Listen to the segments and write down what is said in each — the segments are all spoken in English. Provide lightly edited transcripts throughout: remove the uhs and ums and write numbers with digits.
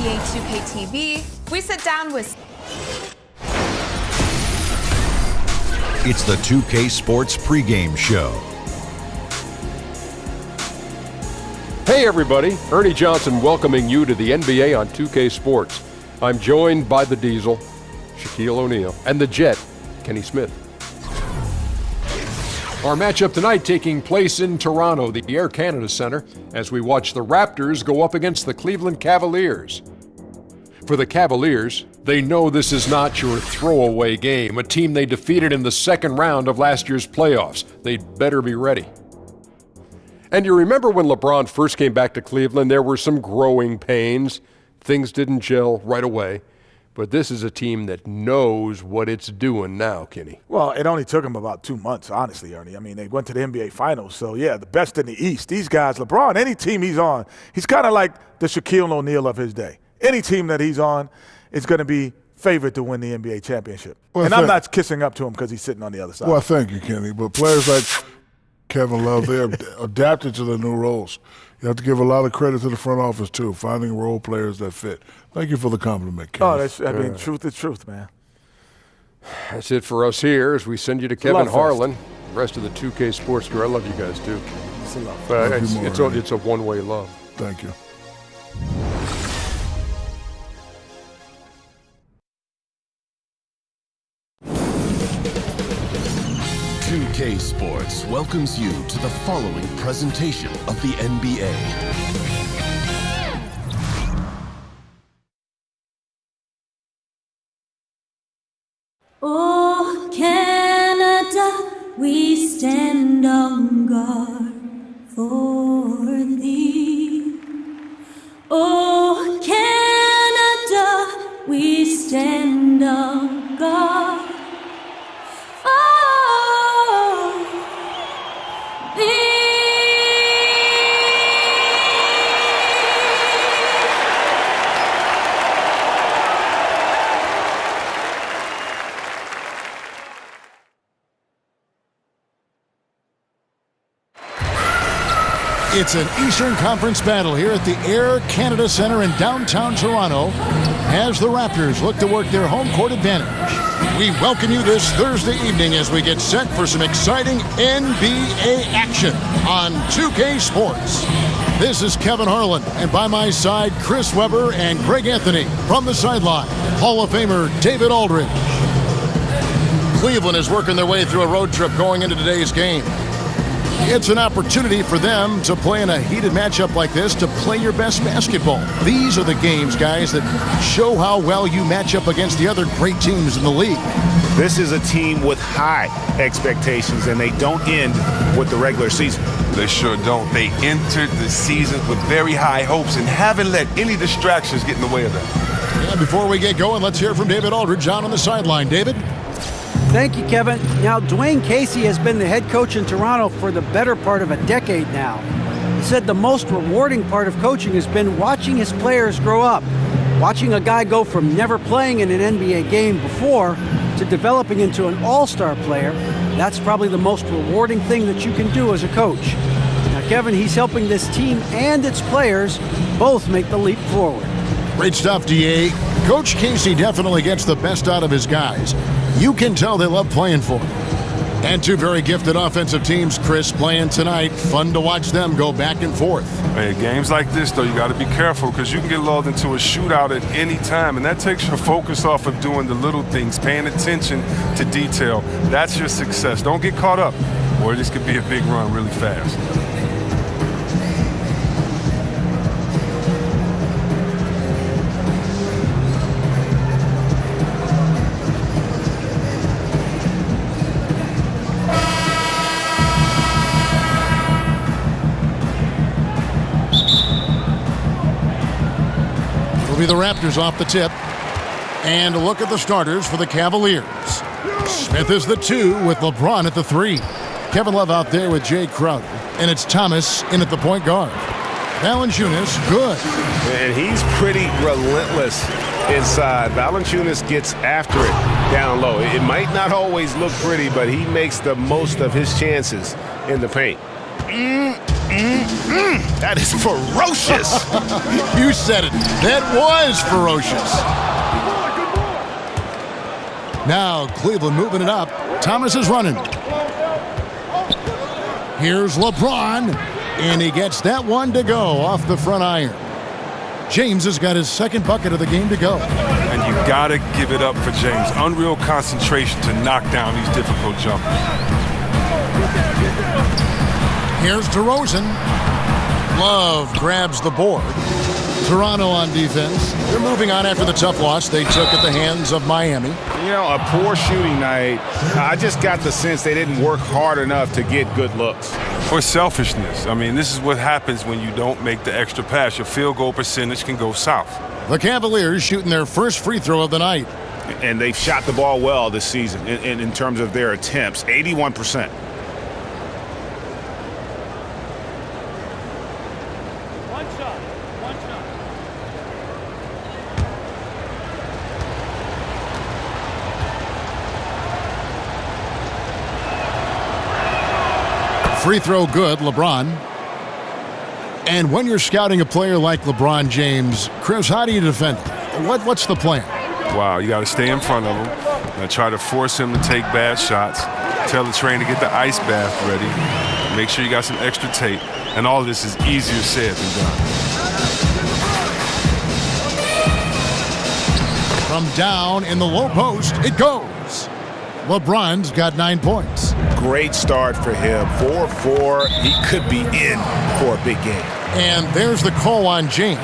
NBA 2K TV, we sit down with... It's the 2K Sports pregame show. Hey everybody, Ernie Johnson welcoming you to the NBA on 2K Sports. I'm joined by the Diesel, Shaquille O'Neal, and the Jet, Kenny Smith. Our matchup tonight taking place in Toronto, the Air Canada Centre, as we watch the Raptors go up against the Cleveland Cavaliers. For the Cavaliers, they know this is not your throwaway game, a team they defeated in the second round of last year's playoffs. They'd better be ready. And you remember when LeBron first came back to Cleveland, there were some growing pains. Things didn't gel right away. But this is a team that knows what it's doing now, Kenny. Well, it only took them about 2 months, honestly, Ernie. I mean, they went to the NBA Finals. So, yeah, the best in the East. These guys, LeBron, any team he's on, he's kind of like the Shaquille O'Neal of his day. Any team that he's on is going to be favored to win the NBA championship. Well, and I'm not kissing up to him because he's sitting on the other side. Well, thank you, Kenny. But players like Kevin Love, they're adapted to their new roles. You have to give a lot of credit to the front office, too, finding role players that fit. Thank you for the compliment, Kenny. Oh, truth is truth, man. That's it for us here as we send you to Kevin Harlan. The rest of the 2K Sports crew, I love you guys, too. It's a love. But it's a one-way love. Thank you. 2K Sports welcomes you to the following presentation of the NBA. Oh, Canada, we stand on guard for thee. Oh, Canada, we stand on guard for thee. It's an Eastern Conference battle here at the Air Canada Centre in downtown Toronto as the Raptors look to work their home court advantage. We welcome you this Thursday evening as we get set for some exciting NBA action on 2K Sports. This is Kevin Harlan, and by my side, Chris Webber and Greg Anthony. From the sideline, Hall of Famer David Aldridge. Cleveland is working their way through a road trip going into today's game. It's an opportunity for them to play in a heated matchup like this, to play your best basketball. These are the games, guys, that show how well you match up against the other great teams in the league. This is a team with high expectations, and they don't end with the regular season. They sure don't. They entered the season with very high hopes and haven't let any distractions get in the way of that. Yeah, before we get going, let's hear from David Aldridge on the sideline. David? Thank you, Kevin. Now, Dwayne Casey has been the head coach in Toronto for the better part of a decade now. He said the most rewarding part of coaching has been watching his players grow up, watching a guy go from never playing in an NBA game before to developing into an all-star player. That's probably the most rewarding thing that you can do as a coach. Now, Kevin, he's helping this team and its players both make the leap forward. Great stuff, DA. Coach Casey definitely gets the best out of his guys. You can tell they love playing for him. And two very gifted offensive teams, Chris, playing tonight. Fun to watch them go back and forth. Hey, games like this, though, you got to be careful because you can get lulled into a shootout at any time, and that takes your focus off of doing the little things, paying attention to detail. That's your success. Don't get caught up, or this could be a big run really fast. The Raptors off the tip. And a look at the starters for the Cavaliers. Smith is the 2 with LeBron at the 3. Kevin Love out there with Jay Crowder. And it's Thomas in at the point guard. Valanciunas, good. And he's pretty relentless inside. Valanciunas gets after it down low. It might not always look pretty, but he makes the most of his chances in the paint. That is ferocious. You said it. That was ferocious. Now Cleveland moving it up. Thomas is running. Here's LeBron, and he gets that one to go off the front iron. James has got his second bucket of the game to go. And you got to give it up for James. Unreal concentration to knock down these difficult jumpers. Here's DeRozan. Love grabs the board. Toronto on defense. They're moving on after the tough loss they took at the hands of Miami. You know, a poor shooting night. I just got the sense they didn't work hard enough to get good looks. Or selfishness. I mean, this is what happens when you don't make the extra pass. Your field goal percentage can go south. The Cavaliers shooting their first free throw of the night. And they've shot the ball well this season in terms of their attempts, 81%. Free throw good, LeBron. And when you're scouting a player like LeBron James, Chris, how do you defend him? What's the plan? Wow, you got to stay in front of him and try to force him to take bad shots. Tell the trainer to get the ice bath ready. Make sure you got some extra tape. And all of this is easier said than done. From down in the low post, it goes. LeBron's got 9 points. Great start for him. 4-4. He could be in for a big game. And there's the call on James.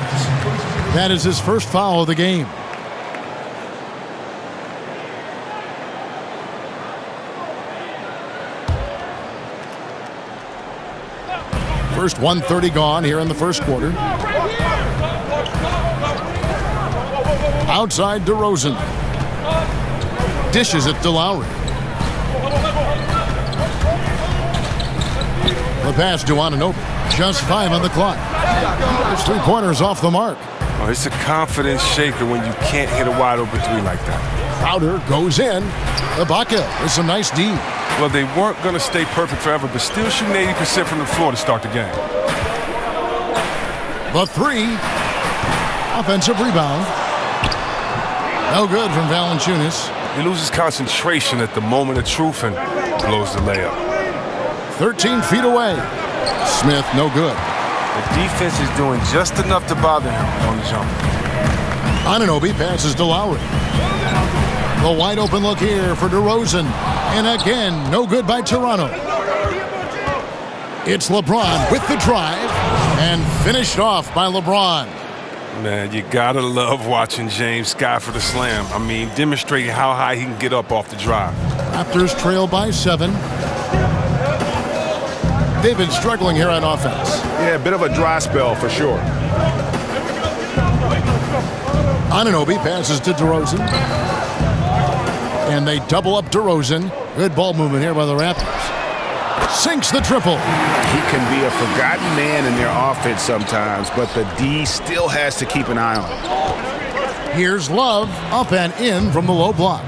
That is his first foul of the game. First 1:30 gone here in the first quarter. Outside DeRozan. Dishes it to Lowry. The pass to Anunoby. Just 5 on the clock. His 3-pointers off the mark. Oh, it's a confidence shaker when you can't hit a wide open three like that. Crowder goes in. Ibaka with some nice D. Well, they weren't going to stay perfect forever, but still shooting 80% from the floor to start the game. The 3. Offensive rebound. No good from Valanciunas. He loses concentration at the moment of truth and blows the layup. 13 feet away. Smith, no good. The defense is doing just enough to bother him on the jump. Anunoby passes to Lowry. The wide open look here for DeRozan. And again, no good by Toronto. It's LeBron with the drive and finished off by LeBron. Man, you gotta love watching James sky for the slam. I mean, demonstrating how high he can get up off the drive. Raptors trail by 7. They've been struggling here on offense. Yeah, a bit of a dry spell for sure. Anunoby passes to DeRozan. And they double up DeRozan. Good ball movement here by the Raptors. Sinks the triple. He can be a forgotten man in their offense sometimes, but the D still has to keep an eye on him. Here's Love up and in from the low block.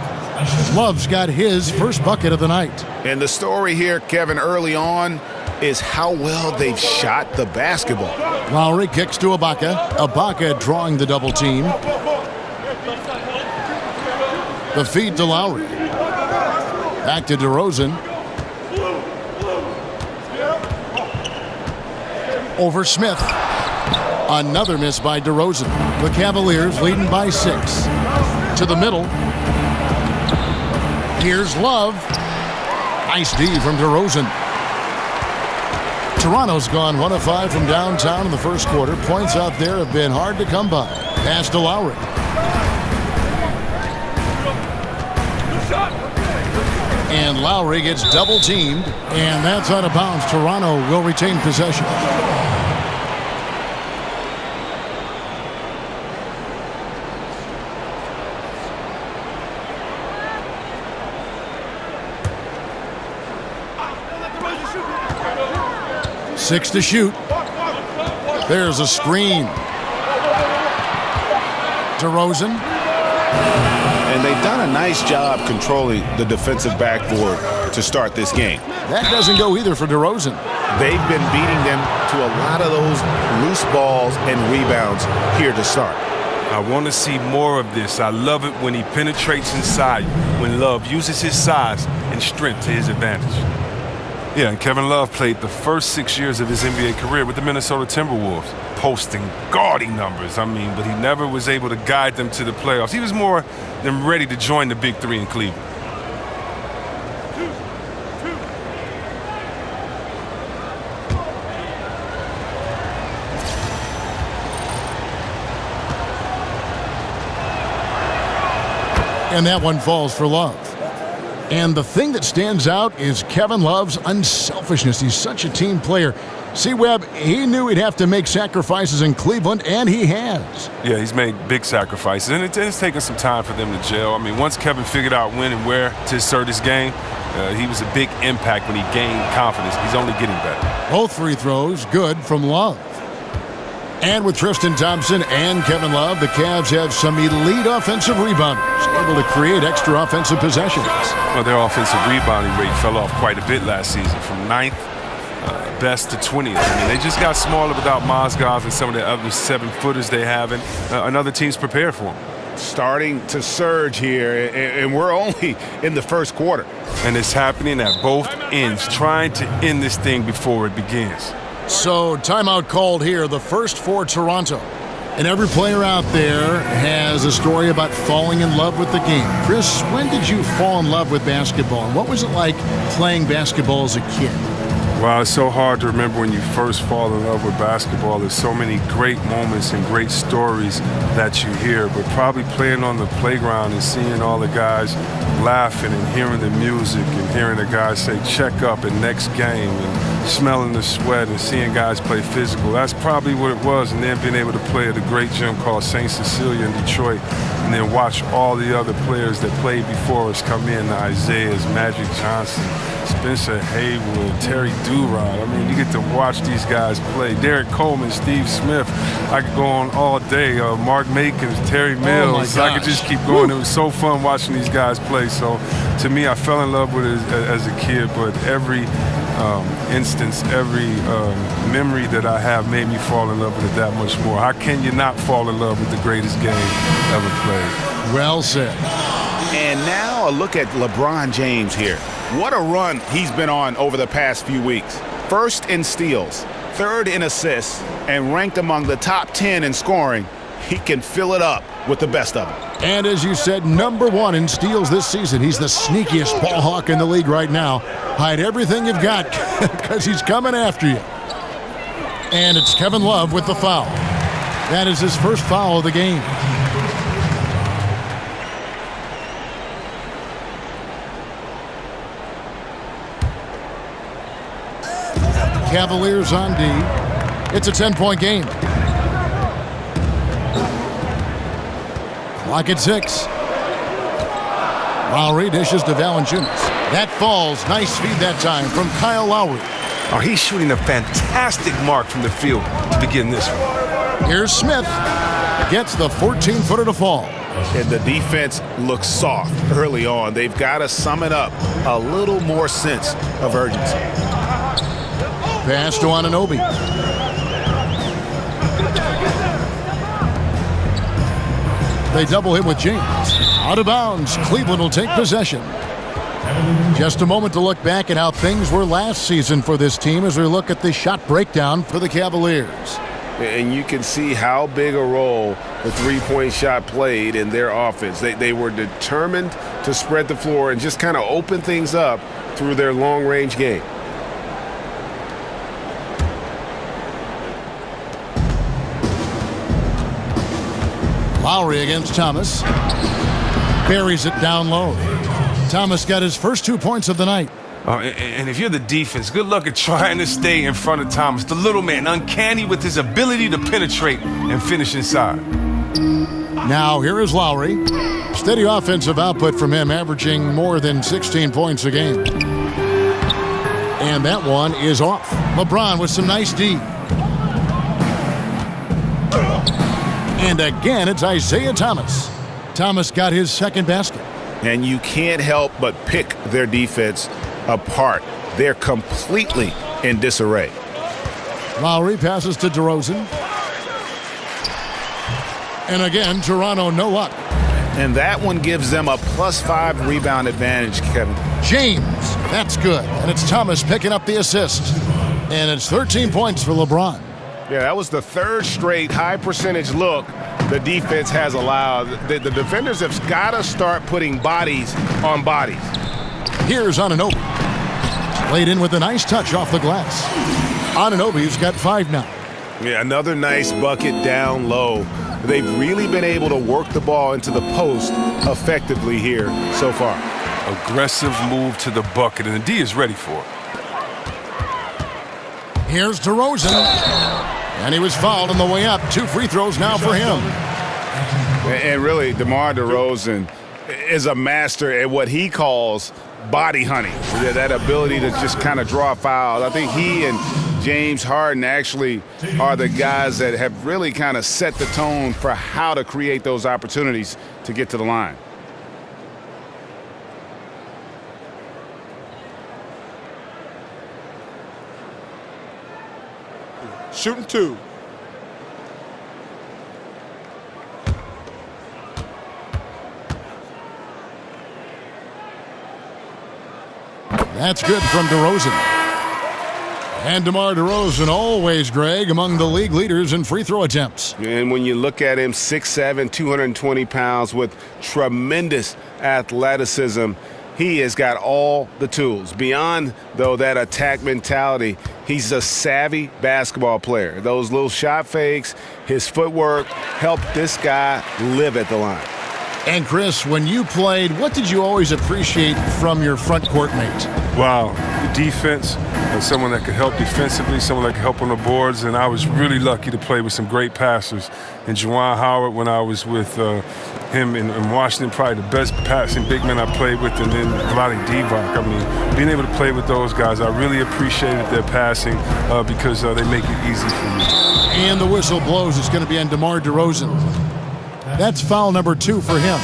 Love's got his first bucket of the night. And the story here, Kevin, early on is how well they've shot the basketball. Lowry kicks to Ibaka. Ibaka drawing the double team. The feed to Lowry. Back to DeRozan. Over Smith. Another miss by DeRozan. The Cavaliers leading by 6. To the middle. Here's Love. Nice D from DeRozan. Toronto's gone 1 of 5 from downtown in the first quarter. Points out there have been hard to come by. Pass to Lowry. And Lowry gets double teamed. And that's out of bounds. Toronto will retain possession. Six to shoot. There's a screen. DeRozan. And they've done a nice job controlling the defensive backboard to start this game. That doesn't go either for DeRozan. they've been beating them to a lot of those loose balls and rebounds here to start. I want to see more of this. I love it when he penetrates inside, when Love uses his size and strength to his advantage. Yeah, and Kevin Love played the first 6 years of his NBA career with the Minnesota Timberwolves, posting gaudy numbers, but he never was able to guide them to the playoffs. He was more than ready to join the Big Three in Cleveland. And that one falls for Love. And the thing that stands out is Kevin Love's unselfishness. He's such a team player. See, Webb, he knew he'd have to make sacrifices in Cleveland, and he has. Yeah, he's made big sacrifices, and it's taken some time for them to gel. Once Kevin figured out when and where to assert his game, he was a big impact when he gained confidence. He's only getting better. Both free throws good from Love. And with Tristan Thompson and Kevin Love, the Cavs have some elite offensive rebounders, able to create extra offensive possessions. Well, their offensive rebounding rate fell off quite a bit last season, from 9th best to 20th. They just got smaller without Mozgov and some of the other 7-footers they have, and other teams prepared for them. Starting to surge here, and we're only in the first quarter. And it's happening at both ends, trying to end this thing before it begins. So, timeout called here, the first for Toronto. And every player out there has a story about falling in love with the game. Chris, when did you fall in love with basketball? And what was it like playing basketball as a kid? Wow, it's so hard to remember when you first fall in love with basketball. There's so many great moments and great stories that you hear, but probably playing on the playground and seeing all the guys laughing and hearing the music and hearing the guys say check up and next game and smelling the sweat and seeing guys play physical. That's probably what it was, and then being able to play at a great gym called St. Cecilia in Detroit and then watch all the other players that played before us come in, the Isaiahs, Magic Johnson, Spencer Haywood, Terry Durant. You get to watch these guys play. Derek Coleman, Steve Smith. I could go on all day. Mark Makins, Terry Mills. I could just keep going. It was so fun watching these guys play. So to me, I fell in love with it as a kid, but every instance, every memory that I have made me fall in love with it that much more. How can you not fall in love with the greatest game ever played? Well said. And now a look at LeBron James here. What a run he's been on over the past few weeks. First in steals, third in assists, and ranked among the top 10 in scoring. He can fill it up with the best of them. And as you said, #1 in steals this season. He's the sneakiest ball hawk in the league right now. Hide everything you've got because he's coming after you. And it's Kevin Love with the foul. That is his first foul of the game. Cavaliers on D. It's a 10-point game. Clock at 6. Lowry dishes to Valanciunas. That falls. Nice feed that time from Kyle Lowry. Oh, he's shooting a fantastic mark from the field to begin this one. Here's Smith. Gets the 14-footer to fall. And the defense looks soft early on. They've got to sum it up. A little more sense of urgency. Pass to Anunoby. They double him with James. Out of bounds. Cleveland will take possession. Just a moment to look back at how things were last season for this team as we look at the shot breakdown for the Cavaliers. And you can see how big a role the three-point shot played in their offense. They were determined to spread the floor and just kind of open things up through their long-range game. Lowry against Thomas. Buries it down low. Thomas got his first 2 points of the night. And if you're the defense, good luck at trying to stay in front of Thomas. The little man, uncanny with his ability to penetrate and finish inside. Now here is Lowry. Steady offensive output from him, averaging more than 16 points a game. And that one is off. LeBron with some nice D. And again, it's Isaiah Thomas. Thomas got his second basket. And you can't help but pick their defense apart. They're completely in disarray. Lowry passes to DeRozan. And again, Toronto no luck. And that one gives them a +5 rebound advantage, Kevin. James, that's good. And it's Thomas picking up the assist. And it's 13 points for LeBron. Yeah, that was the third straight high percentage look the defense has allowed. The defenders have got to start putting bodies on bodies. Here's Anunoby. Played in with a nice touch off the glass. Anunoby's got 5 now. Yeah, another nice bucket down low. They've really been able to work the ball into the post effectively here so far. Aggressive move to the bucket, and the D is ready for it. Here's DeRozan. And he was fouled on the way up. 2 free throws now for him. And really, DeMar DeRozan is a master at what he calls body hunting. That ability to just kind of draw fouls. I think he and James Harden actually are the guys that have really kind of set the tone for how to create those opportunities to get to the line. Shooting 2. That's good from DeRozan. And DeMar DeRozan, always, Greg, among the league leaders in free throw attempts. And when you look at him, 6'7", 220 pounds with tremendous athleticism, he has got all the tools. Beyond, though, that attack mentality, he's a savvy basketball player. Those little shot fakes, his footwork helped this guy live at the line. And Chris, when you played, what did you always appreciate from your front court mate? Wow, defense, and someone that could help defensively, someone that could help on the boards, and I was really lucky to play with some great passers. And Juwan Howard, when I was with him in Washington, probably the best passing big man I played with, and then Vlade Divac. I mean, being able to play with those guys, I really appreciated their passing because they make it easy for me. And the whistle blows. It's going to be on DeMar DeRozan. That's foul number 2 for him.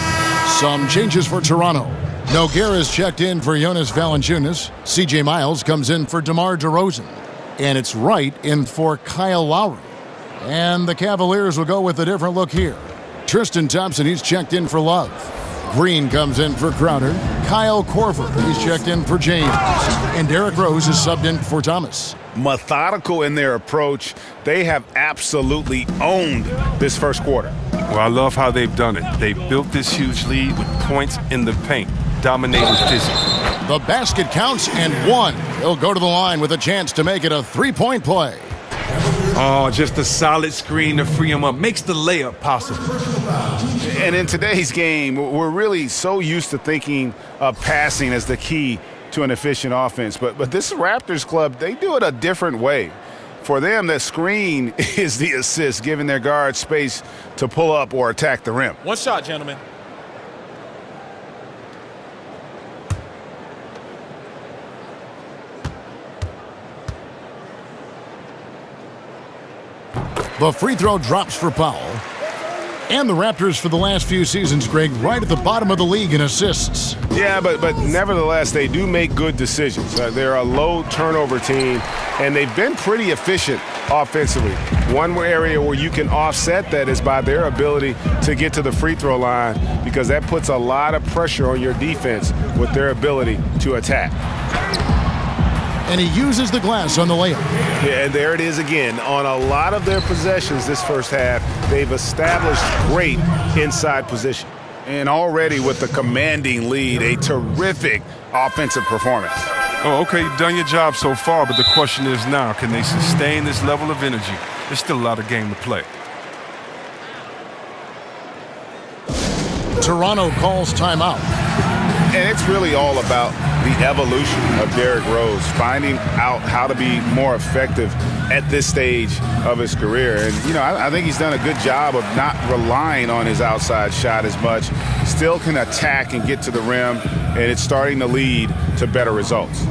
Some changes for Toronto. Nogueira's checked in for Jonas Valanciunas. C.J. Miles comes in for DeMar DeRozan. And it's Wright in for Kyle Lowry. And the Cavaliers will go with a different look here. Tristan Thompson, he's checked in for Love. Green comes in for Crowder. Kyle Korver, he's checked in for James. And Derrick Rose is subbed in for Thomas. Methodical in their approach. They have absolutely owned this first quarter. Well, I love how they've done it. They built this huge lead with points in the paint, dominating physically. The basket counts and 1. He'll go to the line with a chance to make it a 3-point play. Oh, just a solid screen to free him up. Makes the layup possible. And in today's game, we're really so used to thinking of passing as the key to an efficient offense. But this Raptors club, they do it a different way. For them, the screen is the assist, giving their guards space to pull up or attack the rim. One shot, gentlemen. The free throw drops for Powell. And the Raptors for the last few seasons, Greg, right at the bottom of the league in assists. Yeah, but nevertheless, they do make good decisions. They're a low turnover team, and they've been pretty efficient offensively. One area where you can offset that is by their ability to get to the free throw line, because that puts a lot of pressure on your defense with their ability to attack. And he uses the glass on the layup. Yeah, and there it is again. On a lot of their possessions this first half, they've established great inside position. And already with the commanding lead, a terrific offensive performance. Oh, okay, you've done your job so far, but the question is now, can they sustain this level of energy? There's still a lot of game to play. Toronto calls timeout. And it's really all about the evolution of Derrick Rose, finding out how to be more effective at this stage of his career. And, you know, I think he's done a good job of not relying on his outside shot as much. Still can attack and get to the rim, and it's starting to lead to better results.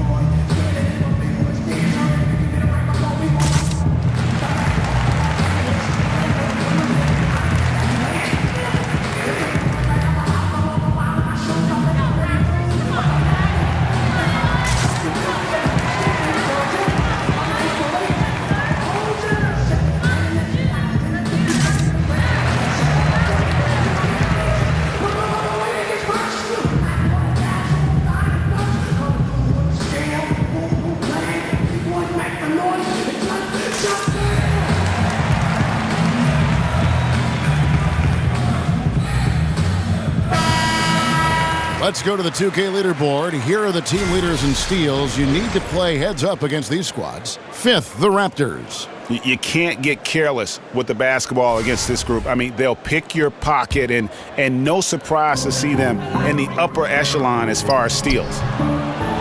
Let's go to the 2K leaderboard. Here are the team leaders in steals. You need to play heads up against these squads. 5th, the Raptors. You can't get careless with the basketball against this group. I mean, they'll pick your pocket, and no surprise to see them in the upper echelon as far as steals.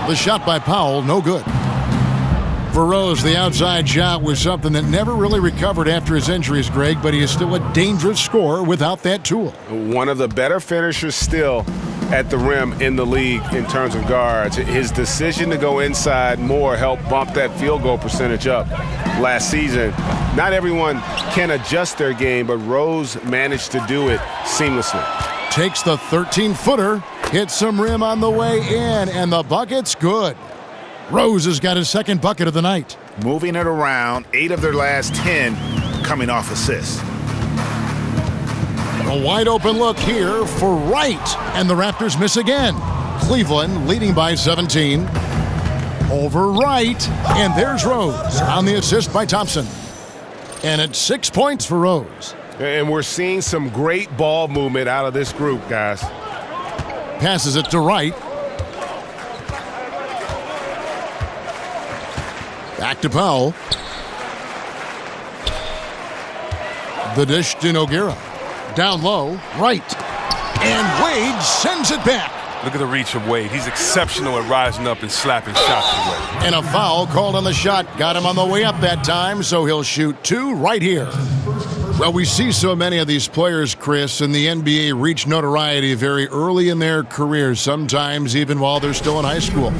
The shot by Powell, no good. For Rose, the outside shot was something that never really recovered after his injuries, Greg, but he is still a dangerous scorer without that tool. One of the better finishers still at the rim in the league in terms of guards. His decision to go inside more helped bump that field goal percentage up last season. Not everyone can adjust their game, but Rose managed to do it seamlessly. Takes the 13-footer, hits some rim on the way in, and the bucket's good. Rose has got his second bucket of the night. Moving it around, 8 of their last 10 coming off assists. A wide open look here for Wright, and the Raptors miss again. Cleveland leading by 17. Over Wright, and there's Rose on the assist by Thompson. And it's 6 points for Rose. And we're seeing some great ball movement out of this group, guys. Passes it to Wright. Back to Powell. The dish to Nogueira. Down low, Wright. And Wade sends it back. Look at the reach of Wade. He's exceptional at rising up and slapping shots away. And a foul called on the shot. Got him on the way up that time, so he'll shoot 2 right here. Well, we see so many of these players, Chris, in the NBA reach notoriety very early in their careers, sometimes even while they're still in high school.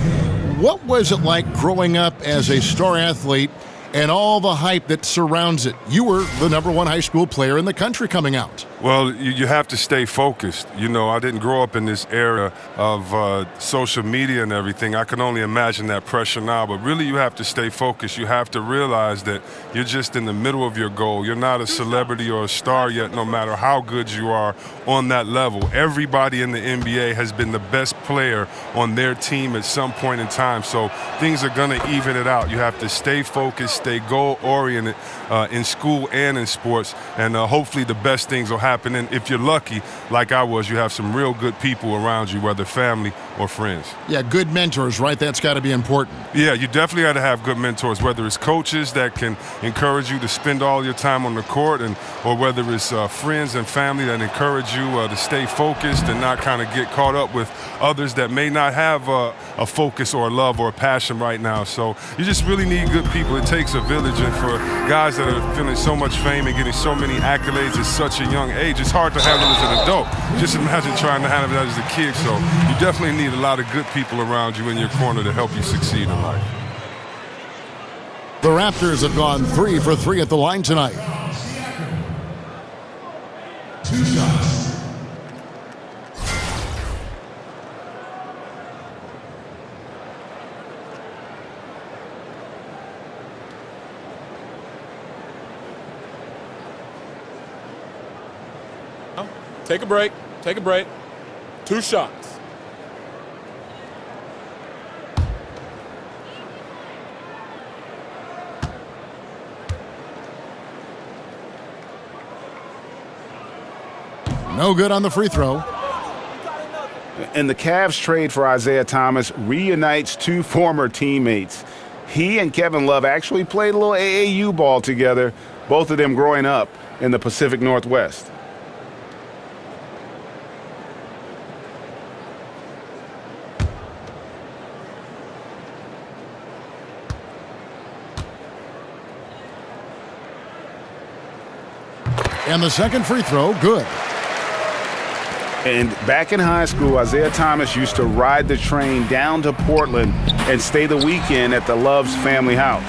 What was it like growing up as a star athlete and all the hype that surrounds it? You were the #1 high school player in the country coming out. Well, you have to stay focused. You know, I didn't grow up in this era of social media and everything. I can only imagine that pressure now, but really you have to stay focused. You have to realize that you're just in the middle of your goal. You're not a celebrity or a star yet, no matter how good you are on that level. Everybody in the NBA has been the best player on their team at some point in time, so things are going to even it out. You have to stay focused, stay goal-oriented in school and in sports, and hopefully the best things will happen. And if you're lucky, like I was, you have some real good people around you, whether family or friends. Yeah, good mentors, right? That's got to be important. Yeah, you definitely got to have good mentors, whether it's coaches that can encourage you to spend all your time on the court, or whether it's friends and family that encourage you to stay focused and not kind of get caught up with others that may not have a focus or a love or a passion right now. So you just really need good people. It takes a village, and for guys that are feeling so much fame and getting so many accolades at such a young age, it's hard to handle as an adult. Just imagine trying to handle that as a kid. So you definitely need a lot of good people around you in your corner to help you succeed in life. The Raptors have gone 3 for 3 at the line tonight. 2 shots. Take a break. Take a break. 2 shots. No good on the free throw. And the Cavs trade for Isaiah Thomas reunites 2 former teammates. He and Kevin Love actually played a little AAU ball together, both of them growing up in the Pacific Northwest. And the second free throw, good. And back in high school, Isaiah Thomas used to ride the train down to Portland and stay the weekend at the Love's family house.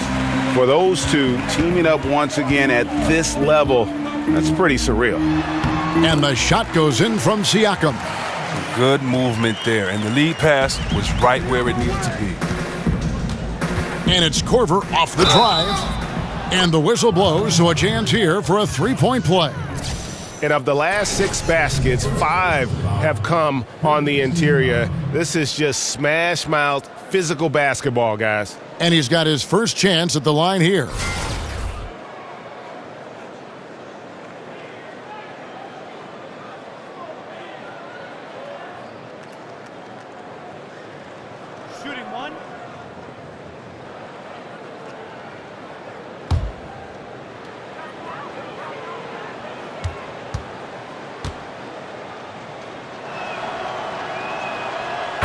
For those two, teaming up once again at this level, that's pretty surreal. And the shot goes in from Siakam. Good movement there, and the lead pass was right where it needed to be. And it's Korver off the drive. And the whistle blows, so a chance here for a 3-point play. And of the last 6 baskets, 5 have come on the interior. This is just smash mouth physical basketball, guys. And he's got his first chance at the line here.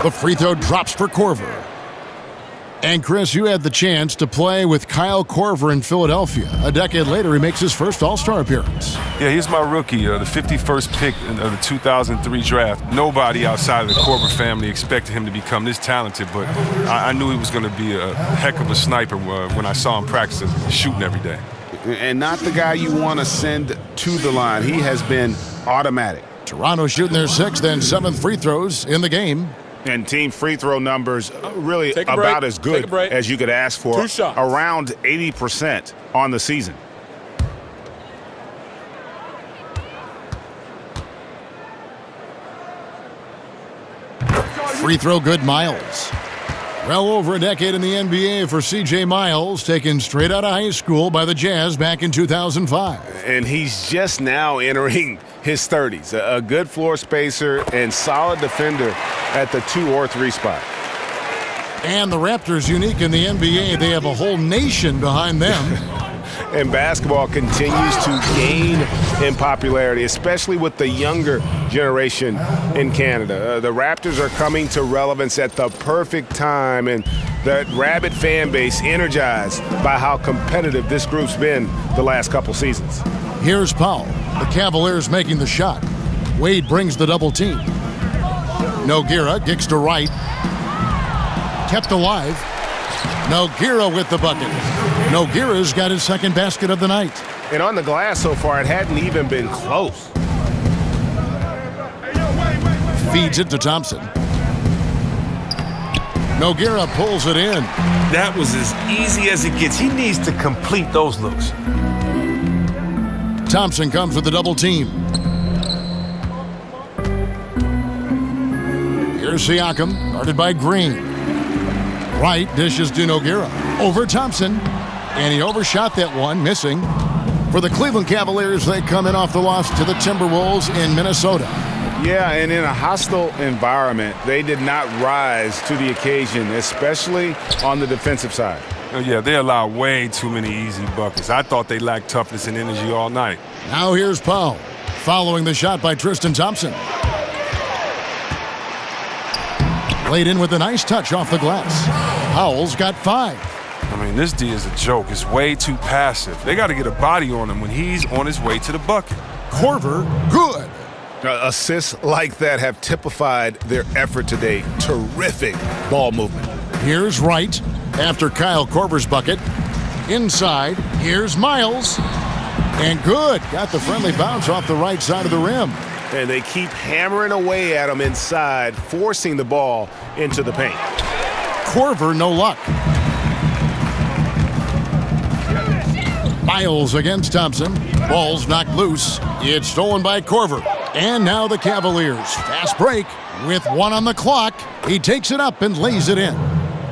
The free throw drops for Korver. And Chris, you had the chance to play with Kyle Korver in Philadelphia. A decade later, he makes his first All-Star appearance. Yeah, he's my rookie, the 51st pick of the 2003 draft. Nobody outside of the Korver family expected him to become this talented, but I knew he was going to be a heck of a sniper when I saw him practice shooting every day. And not the guy you want to send to the line. He has been automatic. Toronto shooting their 6th and 7th free throws in the game. And team free throw numbers really about as good as you could ask for. Around 80% on the season. Free throw good, Miles. Well over a decade in the NBA for C.J. Miles, taken straight out of high school by the Jazz back in 2005. And he's just now entering his 30s. A good floor spacer and solid defender at the 2 or 3 spot. And the Raptors, unique in the NBA, they have a whole nation behind them. And basketball continues to gain in popularity, especially with the younger generation in Canada. The Raptors are coming to relevance at the perfect time, and the rabid fan base energized by how competitive this group's been the last couple seasons. Here's Powell. The Cavaliers making the shot. Wade brings the double team. Nogueira kicks to right. Kept alive. Nogueira with the bucket. Nogueira's got his 2nd basket of the night. And on the glass so far, it hadn't even been close. Feeds it to Thompson. Nogueira pulls it in. That was as easy as it gets. He needs to complete those looks. Thompson comes with the double team. Here's Siakam, guarded by Green. Right dishes to Nogueira. Over Thompson. And he overshot that one, missing. For the Cleveland Cavaliers, they come in off the loss to the Timberwolves in Minnesota. Yeah, and in a hostile environment, they did not rise to the occasion, especially on the defensive side. Oh, yeah, they allow way too many easy buckets. I thought they lacked toughness and energy all night. Now here's Powell, following the shot by Tristan Thompson. Laid in with a nice touch off the glass. Powell's got 5. I mean, this D is a joke. It's way too passive. They got to get a body on him when he's on his way to the bucket. Korver, good. Assists like that have typified their effort today. Terrific ball movement. Here's Wright after Kyle Korver's bucket. Inside, here's Miles. And good. Got the friendly bounce off the right side of the rim. And they keep hammering away at him inside, forcing the ball into the paint. Korver, no luck. Miles against Thompson. Ball's knocked loose. It's stolen by Korver. And now the Cavaliers. Fast break with 1 on the clock. He takes it up and lays it in.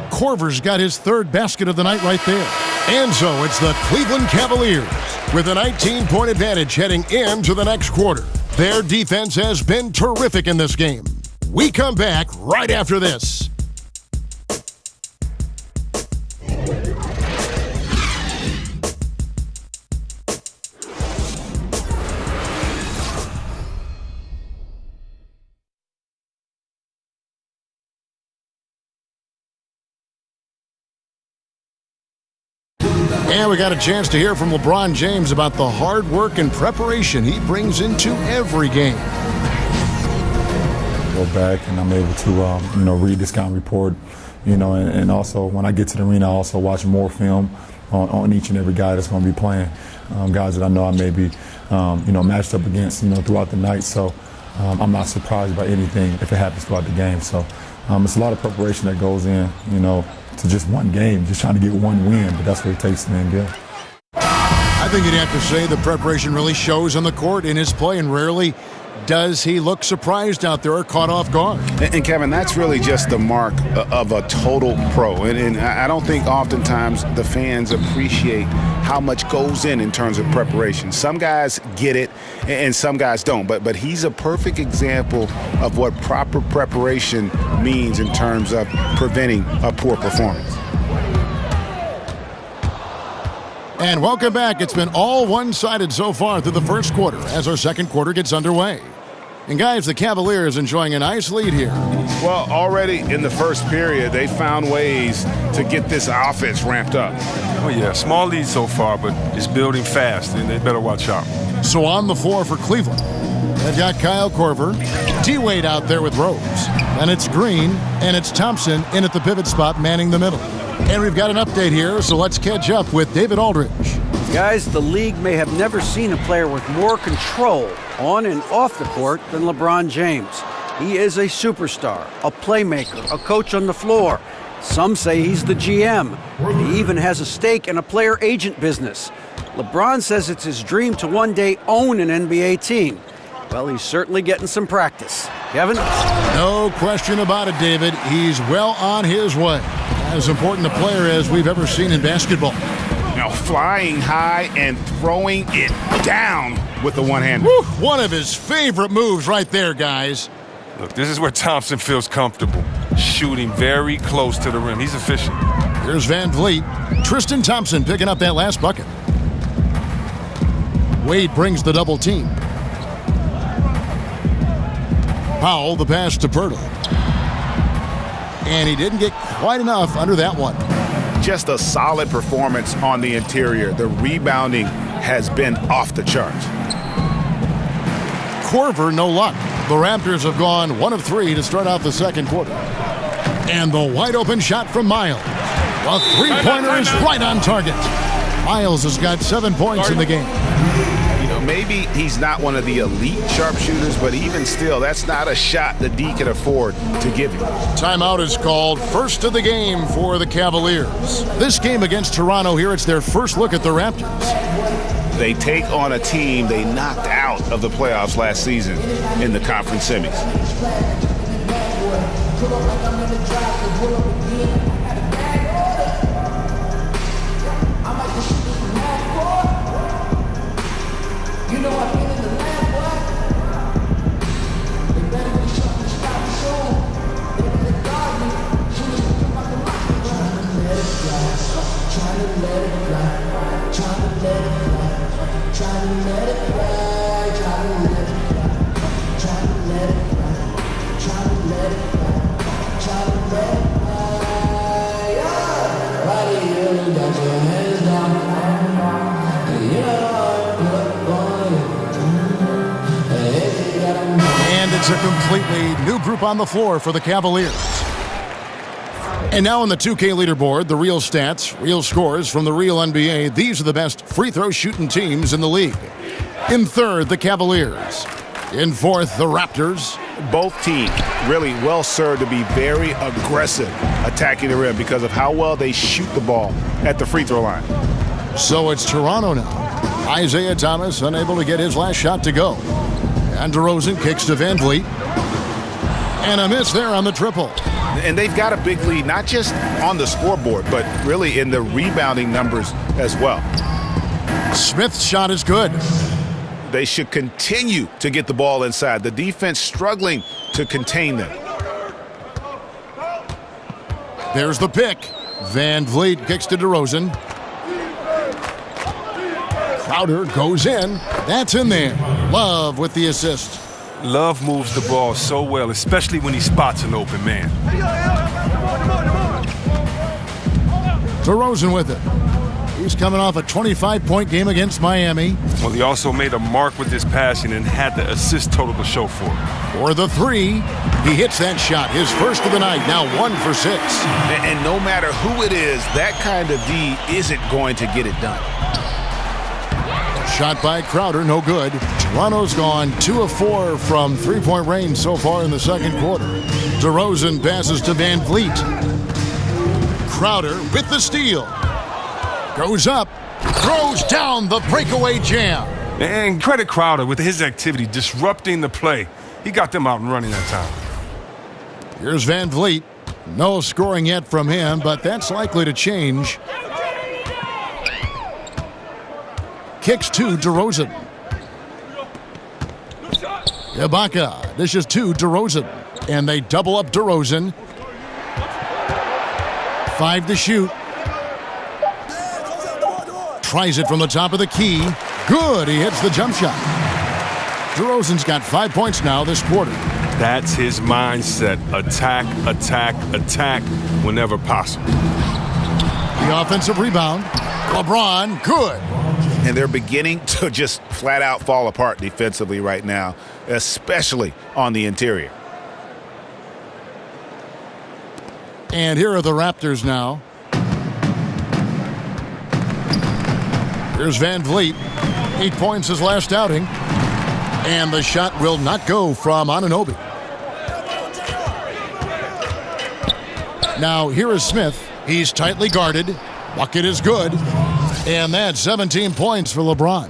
Korver's got his 3rd basket of the night right there. And so it's the Cleveland Cavaliers with a 19-point advantage heading into the next quarter. Their defense has been terrific in this game. We come back right after this. And we got a chance to hear from LeBron James about the hard work and preparation he brings into every game. Go back and I'm able to, read the scouting report, and also when I get to the arena, I also watch more film on each and every guy that's going to be playing, guys that I know I may be, matched up against, throughout the night. So I'm not surprised by anything if it happens throughout the game. So it's a lot of preparation that goes in, to just one game, just trying to get one win, but that's what it takes in the NBA. I think you'd have to say the preparation really shows on the court in his play, and rarely does he look surprised out there or caught off guard. And Kevin, that's really just the mark of a total pro. And I don't think oftentimes the fans appreciate how much goes in terms of preparation. Some guys get it and some guys don't. But he's a perfect example of what proper preparation means in terms of preventing a poor performance. And welcome back. It's been all one-sided so far through the first quarter as our second quarter gets underway. And guys, the Cavaliers enjoying a nice lead here. Well, already in the first period, they found ways to get this offense ramped up. Oh, yeah, small lead so far, but it's building fast, and they better watch out. So on the floor for Cleveland, they've got Kyle Korver, D-Wade out there with Rose. And it's Green, and it's Thompson in at the pivot spot, manning the middle. And we've got an update here, so let's catch up with David Aldridge. Guys, the league may have never seen a player with more control on and off the court than LeBron James. He is a superstar, a playmaker, a coach on the floor. Some say he's the GM. He even has a stake in a player agent business. LeBron says it's his dream to one day own an NBA team. Well, he's certainly getting some practice. Kevin? No question about it, David. He's well on his way. As important a player as we've ever seen in basketball. Now flying high and throwing it down with the one-hander. One of his favorite moves right there, guys. Look, this is where Thompson feels comfortable, shooting very close to the rim. He's efficient. Here's Van Vliet. Tristan Thompson picking up that last bucket. Wade brings the double team. Powell, the pass to Pirtle. And he didn't get quite enough under that one. Just a solid performance on the interior. The rebounding has been off the charts. Korver, no luck. The Raptors have gone 1 of 3 to start out the second quarter. And the wide open shot from Miles. The three-pointer is right on target. Miles has got 7 points in the game. You know, maybe he's not one of the elite sharpshooters, but even still, that's not a shot the D can afford to give him. Timeout is called. First of the game for the Cavaliers. This game against Toronto here, it's their first look at the Raptors. They take on a team they knocked out of the playoffs last season in the conference semis. It's a completely new group on the floor for the Cavaliers. And now on the 2K leaderboard, the real stats, real scores from the real NBA. These are the best free throw shooting teams in the league. In third, the Cavaliers. In fourth, the Raptors. Both teams really well served to be very aggressive attacking the rim because of how well they shoot the ball at the free throw line. So it's Toronto now. Isaiah Thomas unable to get his last shot to go. And DeRozan kicks to Van Vliet. And a miss there on the triple. And they've got a big lead, not just on the scoreboard, but really in the rebounding numbers as well. Smith's shot is good. They should continue to get the ball inside. The defense struggling to contain them. There's the pick. Van Vliet kicks to DeRozan. Crowder goes in. That's in there. Love with the assist. Love moves the ball so well, especially when he spots an open man. DeRozan with it. He's coming off a 25-point game against Miami. Well, he also made a mark with his passing and had the assist total to show for it. For the three, he hits that shot, his first of the night, now 1 for 6. And no matter who it is, that kind of D isn't going to get it done. Shot by Crowder, no good. Toronto's gone 2 of 4 from three-point range so far in the second quarter. DeRozan passes to Van Vliet. Crowder with the steal. Goes up, throws down the breakaway jam. And credit Crowder with his activity disrupting the play. He got them out and running that time. Here's Van Vliet. No scoring yet from him, but that's likely to change. Kicks to DeRozan. Ibaka dishes to DeRozan. And they double up DeRozan. 5 to shoot. Tries it from the top of the key. Good. He hits the jump shot. DeRozan's got 5 points now this quarter. That's his mindset. Attack, attack, attack whenever possible. The offensive rebound. LeBron, good. And they're beginning to just flat out fall apart defensively right now, especially on the interior. And here are the Raptors now. Here's Van Vliet. 8 points his last outing. And the shot will not go from Anunoby. Now here is Smith. He's tightly guarded. Bucket is good. And that's 17 points for LeBron.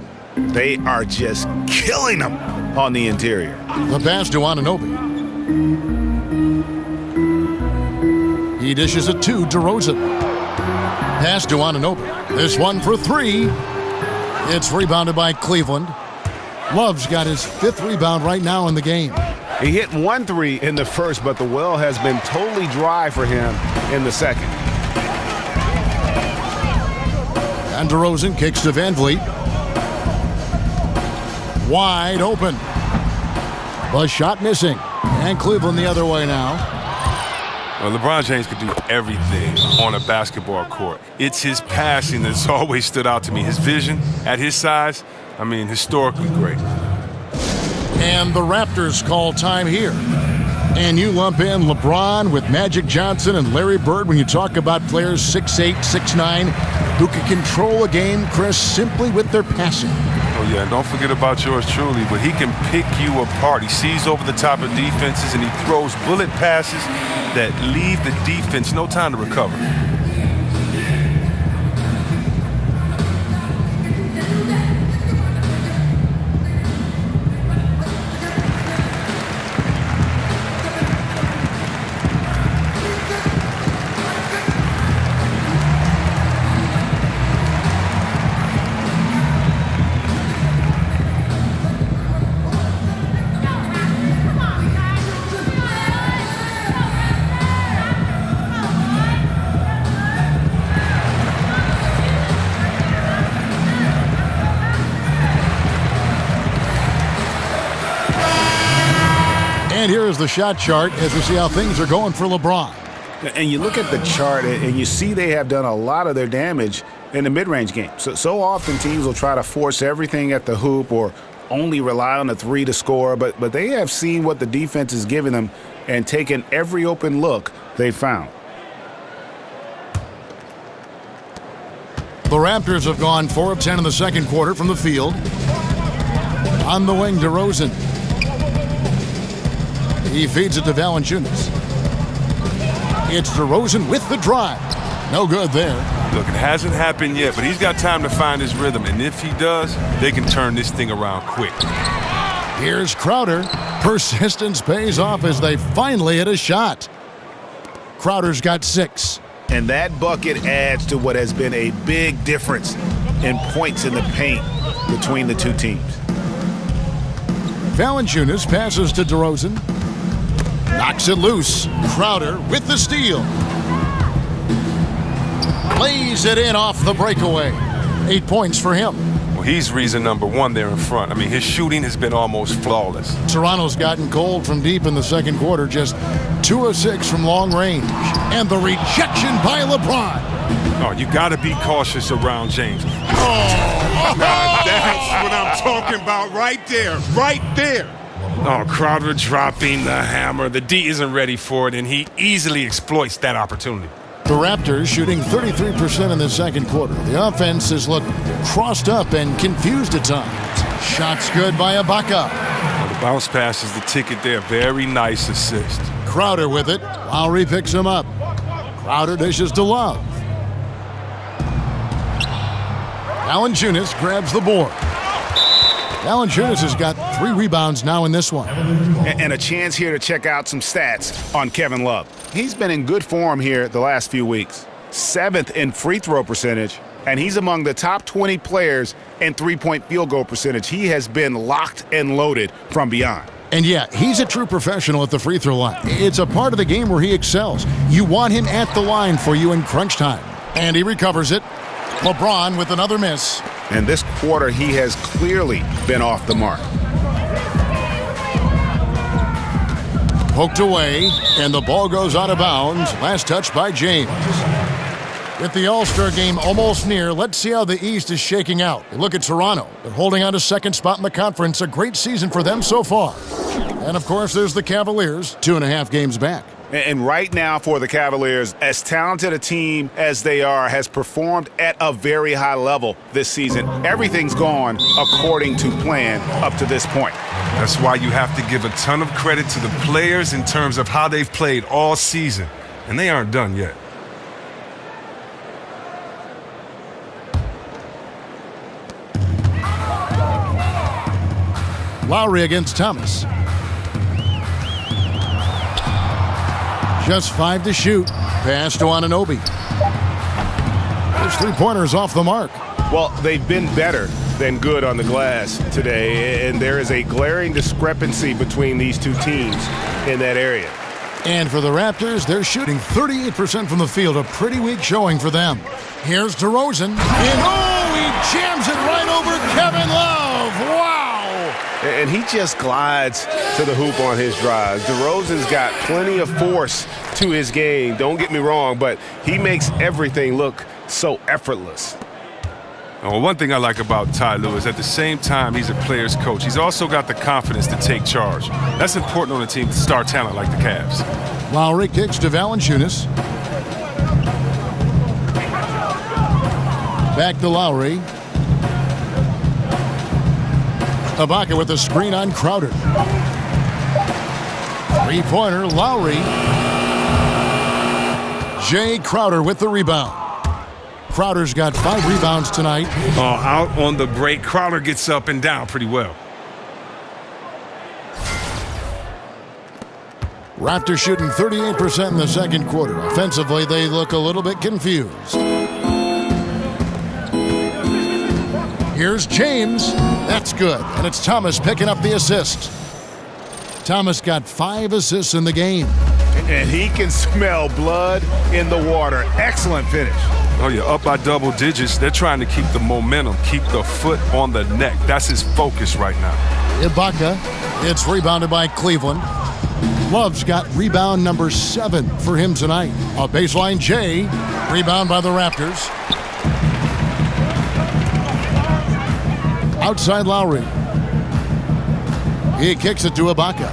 They are just killing them on the interior. The pass to Anunoby. He dishes it to DeRozan. Pass to Anunoby. This one for three. It's rebounded by Cleveland. Love's got his 5th rebound right now in the game. He hit 1 3 in the first, but the well has been totally dry for him in the second. And DeRozan kicks to Van Vliet. Wide open. The shot missing. And Cleveland the other way now. Well, LeBron James could do everything on a basketball court. It's his passing that's always stood out to me. His vision at his size, I mean, historically great. And the Raptors call time here. And you lump in LeBron with Magic Johnson and Larry Bird when you talk about players 6'8", 6'9", who can control a game, Chris, simply with their passing. Oh, yeah, and don't forget about yours truly, but he can pick you apart. He sees over the top of defenses, and he throws bullet passes that leave the defense no time to recover. And here is the shot chart as we see how things are going for LeBron. And you look at the chart and you see they have done a lot of their damage in the mid-range game. So often teams will try to force everything at the hoop or only rely on the three to score, but they have seen what the defense is giving them and taken every open look they found. The Raptors have gone 4 of 10 in the second quarter from the field. On the wing, DeRozan. He feeds it to Valanciunas. It's DeRozan with the drive. No good there. Look, it hasn't happened yet, but he's got time to find his rhythm. And if he does, they can turn this thing around quick. Here's Crowder. Persistence pays off as they finally hit a shot. Crowder's got 6. And that bucket adds to what has been a big difference in points in the paint between the two teams. Valanciunas passes to DeRozan. Knocks it loose. Crowder with the steal. Lays it in off the breakaway. 8 points for him. Well, he's reason number one there in front. I mean, his shooting has been almost flawless. Toronto's gotten cold from deep in the second quarter. Just 2 of 6 from long range. And the rejection by LeBron. Oh, you got to be cautious around James. Now, that's what I'm talking about right there. Right there. Oh, Crowder dropping the hammer. The D isn't ready for it, and he easily exploits that opportunity. The Raptors shooting 33% in the second quarter. The offense has looked crossed up and confused at times. Shots good by Ibaka. Well, the bounce pass is the ticket there. Very nice assist. Crowder with it. Lowry picks him up. Crowder dishes to Love. Valanciunas grabs the board. Valanciunas has got 3 rebounds now in this one. And a chance here to check out some stats on Kevin Love. He's been in good form here the last few weeks. 7th in free throw percentage, and he's among the top 20 players in three-point field goal percentage. He has been locked and loaded from beyond. And yeah, he's a true professional at the free throw line. It's a part of the game where he excels. You want him at the line for you in crunch time. And he recovers it. LeBron with another miss. And this quarter, he has clearly been off the mark. Poked away, and the ball goes out of bounds. Last touch by James. With the All-Star game almost near, let's see how the East is shaking out. Look at Toronto. They're holding on to second spot in the conference. A great season for them so far. And, of course, there's the Cavaliers, 2.5 games back. And right now for the Cavaliers, as talented a team as they are, has performed at a very high level this season. Everything's gone according to plan up to this point. That's why you have to give a ton of credit to the players in terms of how they've played all season. And they aren't done yet. Lowry against Thomas. Just 5 to shoot. Pass to Anunoby. There's 3-pointers off the mark. Well, they've been better than good on the glass today, and there is a glaring discrepancy between these two teams in that area. And for the Raptors, they're shooting 38% from the field, a pretty weak showing for them. Here's DeRozan, and he jams it right over Kevin Love. Wow! And he just glides to the hoop on his drives. DeRozan's got plenty of force to his game, don't get me wrong, but he makes everything look so effortless. Well, one thing I like about Ty Lue is at the same time he's a player's coach, he's also got the confidence to take charge. That's important on a team with star talent like the Cavs. Lowry kicks to Valanciunas. Back to Lowry. Ibaka with a screen on Crowder. 3-pointer, Lowry. Jay Crowder with the rebound. Crowder's got 5 rebounds tonight. Out on the break, Crowder gets up and down pretty well. Raptors shooting 38% in the second quarter. Offensively, they look a little bit confused. Here's James. That's good. And it's Thomas picking up the assist. Thomas got 5 assists in the game. And he can smell blood in the water. Excellent finish. Oh, you're up by double digits. They're trying to keep the momentum, keep the foot on the neck. That's his focus right now. Ibaka. It's rebounded by Cleveland. Love's got rebound number 7 for him tonight. A baseline J. Rebound by the Raptors. Outside Lowry. He kicks it to Ibaka.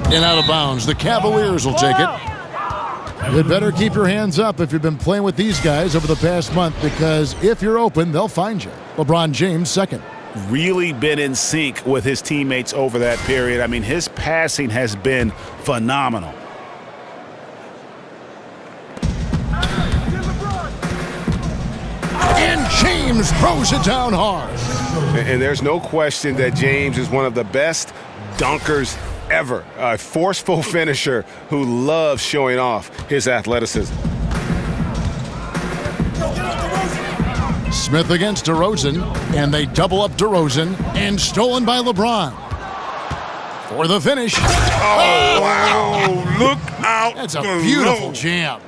And out of bounds. The Cavaliers will take it. You'd better keep your hands up if you've been playing with these guys over the past month, because if you're open, they'll find you. LeBron James, second. Really been in sync with his teammates over that period. I mean, his passing has been phenomenal. And James throws it down hard. And there's no question that James is one of the best dunkers ever. A forceful finisher who loves showing off his athleticism. Smith against DeRozan, and they double up DeRozan, and stolen by LeBron. For the finish. Oh, wow. Look out. That's a beautiful jam.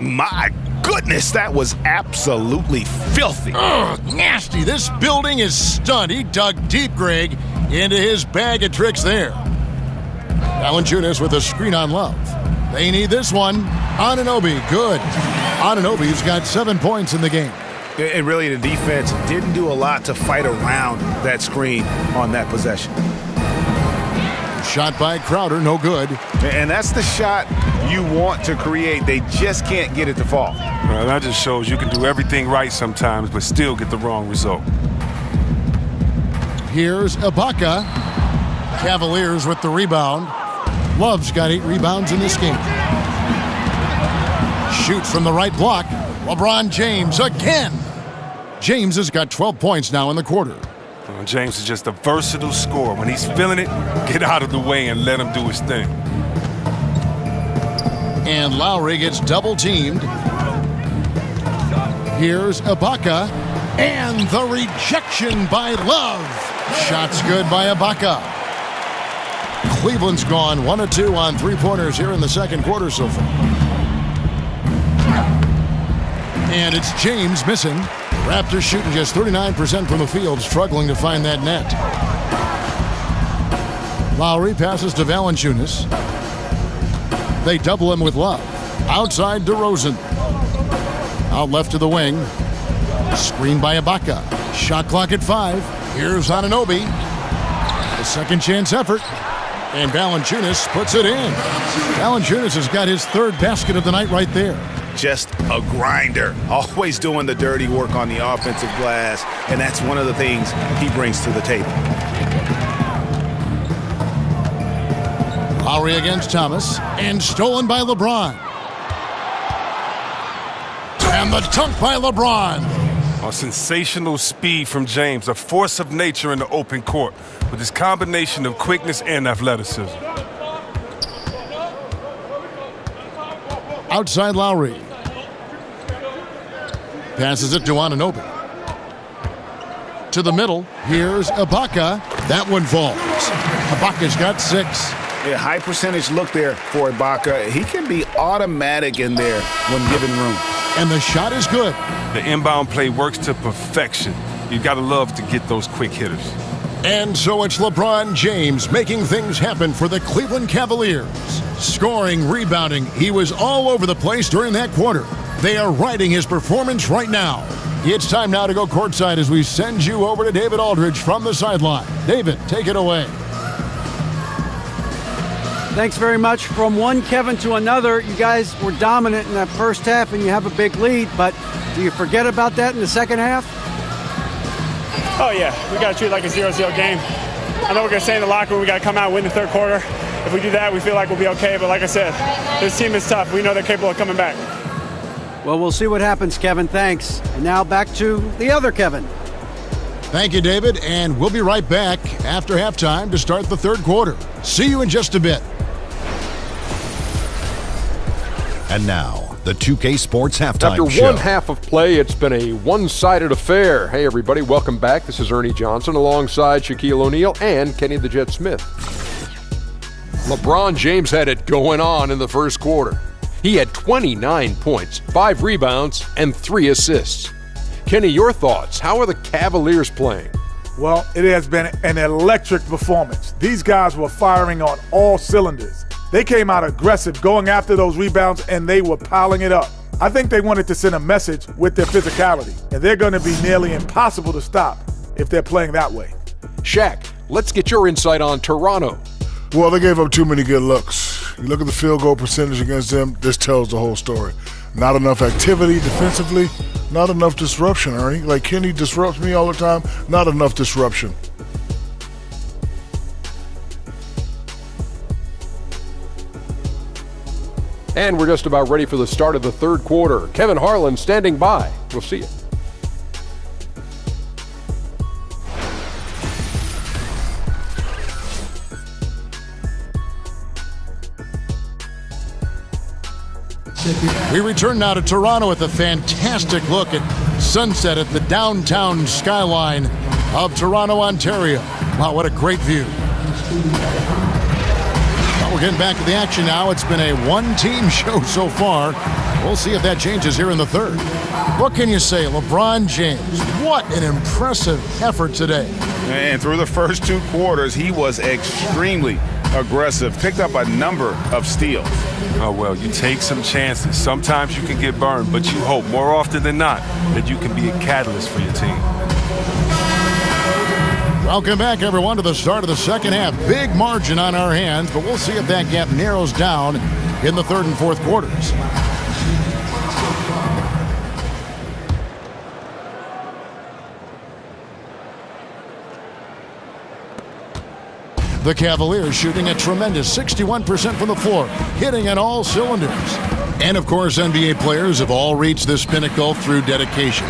My goodness, that was absolutely filthy. Ugh, nasty. This building is stunned. He dug deep, Greg, into his bag of tricks there. Valanciunas with a screen on Love. They need this one. Anunoby, good. Anunoby's got 7 points in the game. And really, the defense didn't do a lot to fight around that screen on that possession. Shot by Crowder, no good. And that's the shot you want to create. They just can't get it to fall. Well, that just shows you can do everything right sometimes, but still get the wrong result. Here's Ibaka. Cavaliers with the rebound. Love's got 8 rebounds in this game. Shoots from the right block. LeBron James again. James has got 12 points now in the quarter. James is just a versatile scorer. When he's feeling it, get out of the way and let him do his thing. And Lowry gets double teamed. Here's Ibaka. And the rejection by Love. Shots good by Ibaka. Cleveland's gone 1 of 2 on 3-pointers here in the second quarter so far. And it's James missing. Raptors shooting just 39% from the field, struggling to find that net. Lowry passes to Valanciunas. They double him with Love. Outside DeRozan. Out left to the wing. Screen by Ibaka. Shot clock at 5. Here's Anunoby. A second chance effort. And Valanciunas puts it in. Valanciunas has got his third basket of the night right there. Just a grinder, always doing the dirty work on the offensive glass, and that's one of the things he brings to the table. Lowry against Thomas, and stolen by LeBron. And the dunk by LeBron. A sensational speed from James, a force of nature in the open court with his combination of quickness and athleticism. Outside Lowry. Passes it to Anunoby. To the middle. Here's Ibaka. That one falls. Ibaka's got 6. A high percentage look there for Ibaka. He can be automatic in there when given room. And the shot is good. The inbound play works to perfection. You got to love to get those quick hitters. And so it's LeBron James making things happen for the Cleveland Cavaliers. Scoring, rebounding, he was all over the place during that quarter. They are riding his performance right now. It's time now to go courtside as we send you over to David Aldridge from the sideline. David, take it away. Thanks very much. From one Kevin to another, you guys were dominant in that first half and you have a big lead, but do you forget about that in the second half? Oh, yeah. We got to treat it like a 0-0 game. I know we're going to stay in the locker room. We got to come out and win the third quarter. If we do that, we feel like we'll be okay. But like I said, this team is tough. We know they're capable of coming back. Well, we'll see what happens, Kevin. Thanks. And now back to the other Kevin. Thank you, David. And we'll be right back after halftime to start the third quarter. See you in just a bit. And now, the 2K Sports Halftime After Show. one half of play, it's been a one-sided affair. Hey, everybody, welcome back. This is Ernie Johnson alongside Shaquille O'Neal and Kenny the Jet Smith. LeBron James had it going on in the first quarter. He had 29 points, 5 rebounds, and 3 assists. Kenny, your thoughts? How are the Cavaliers playing? Well, it has been an electric performance. These guys were firing on all cylinders. They came out aggressive, going after those rebounds, and they were piling it up. I think they wanted to send a message with their physicality, and they're going to be nearly impossible to stop if they're playing that way. Shaq, let's get your insight on Toronto. Well, they gave up too many good looks. You look at the field goal percentage against them, this tells the whole story. Not enough activity defensively, not enough disruption, Ernie. Like Kenny disrupts me all the time, not enough disruption. And we're just about ready for the start of the third quarter. Kevin Harlan standing by. We'll see you. We return now to Toronto with a fantastic look at sunset at the downtown skyline of Toronto, Ontario. Wow, what a great view. Well, we're getting back to the action now. It's been a one-team show so far. We'll see if that changes here in the third. What can you say? LeBron James, what an impressive effort today. And through the first 2 quarters, he was extremely aggressive, picked up a number of steals. Oh, well, you take some chances. Sometimes you can get burned, but you hope more often than not that you can be a catalyst for your team. Welcome back, everyone, to the start of the second half. Big margin on our hands, but we'll see if that gap narrows down in the third and fourth quarters. The Cavaliers shooting a tremendous 61% from the floor, hitting on all cylinders. And, of course, NBA players have all reached this pinnacle through dedication,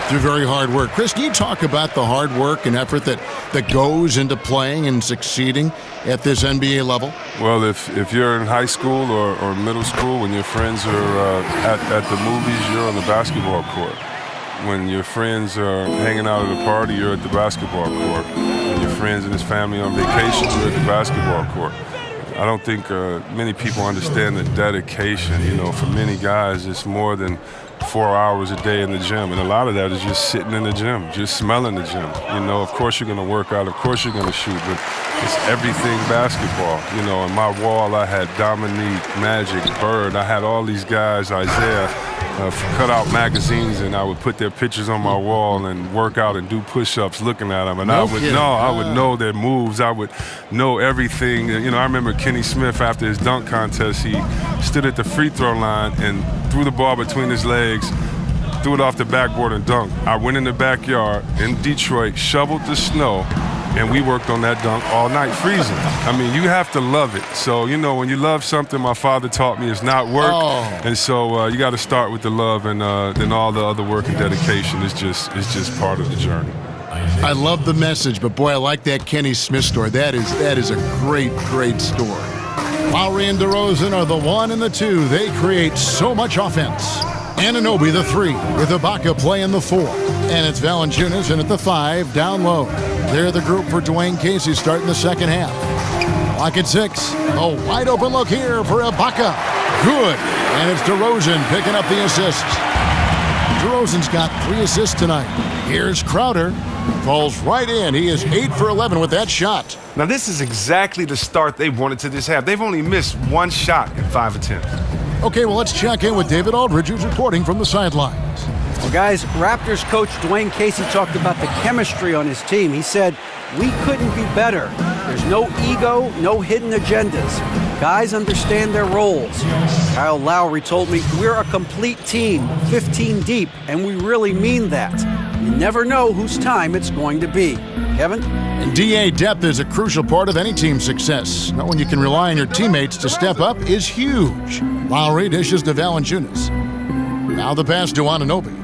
through very hard work. Chris, can you talk about the hard work and effort that goes into playing and succeeding at this NBA level? Well, if you're in high school or middle school, when your friends are at the movies, you're on the basketball court. When your friends are hanging out at a party, you're at the basketball court. When your friends and his family on vacation, you're at the basketball court. I don't think many people understand the dedication. You know, for many guys, it's more than 4 hours a day in the gym, and a lot of that is just sitting in the gym, just smelling the gym. You know, of course you're going to work out, of course you're going to shoot, but it's everything basketball. You know, on my wall I had Dominique, Magic, Bird. I had all these guys, Isaiah, cut out magazines, and I would put their pictures on my wall and work out and do push-ups looking at them. And I would know their moves. I would know everything. You know, I remember Kenny Smith after his dunk contest, he stood at the free throw line and threw the ball between his legs, threw it off the backboard and dunked. I went in the backyard in Detroit, shoveled the snow, and we worked on that dunk all night, freezing. I mean, you have to love it. So, you know, when you love something, my father taught me, it's not work. And so you got to start with the love, and then all the other work and dedication is just part of the journey. I love the message, but boy, I like that Kenny Smith story. That is a great, great story. Lowry and DeRozan are the 1 and the 2. They create so much offense. Anunoby the 3, with Ibaka playing the 4. And it's Valanciunas in at the 5, down low. They're the group for Dwayne Casey starting the second half. Clock at 6. A wide open look here for Ibaka. Good. And it's DeRozan picking up the assists. DeRozan's got 3 assists tonight. Here's Crowder. Falls right in. He is 8 for 11 with that shot. Now, this is exactly the start they wanted to this half. They've only missed 1 shot in 5 attempts. Okay, well, let's check in with David Aldridge, who's reporting from the sidelines. Well, guys, Raptors coach Dwayne Casey talked about the chemistry on his team. He said, "We couldn't be better. There's no ego, no hidden agendas. Guys understand their roles." Kyle Lowry told me, "We're a complete team, 15 deep, and we really mean that. You never know whose time it's going to be." Kevin? And DA depth is a crucial part of any team's success. Knowing you can rely on your teammates to step up is huge. Lowry dishes to Valanciunas. Now the pass to Anunoby.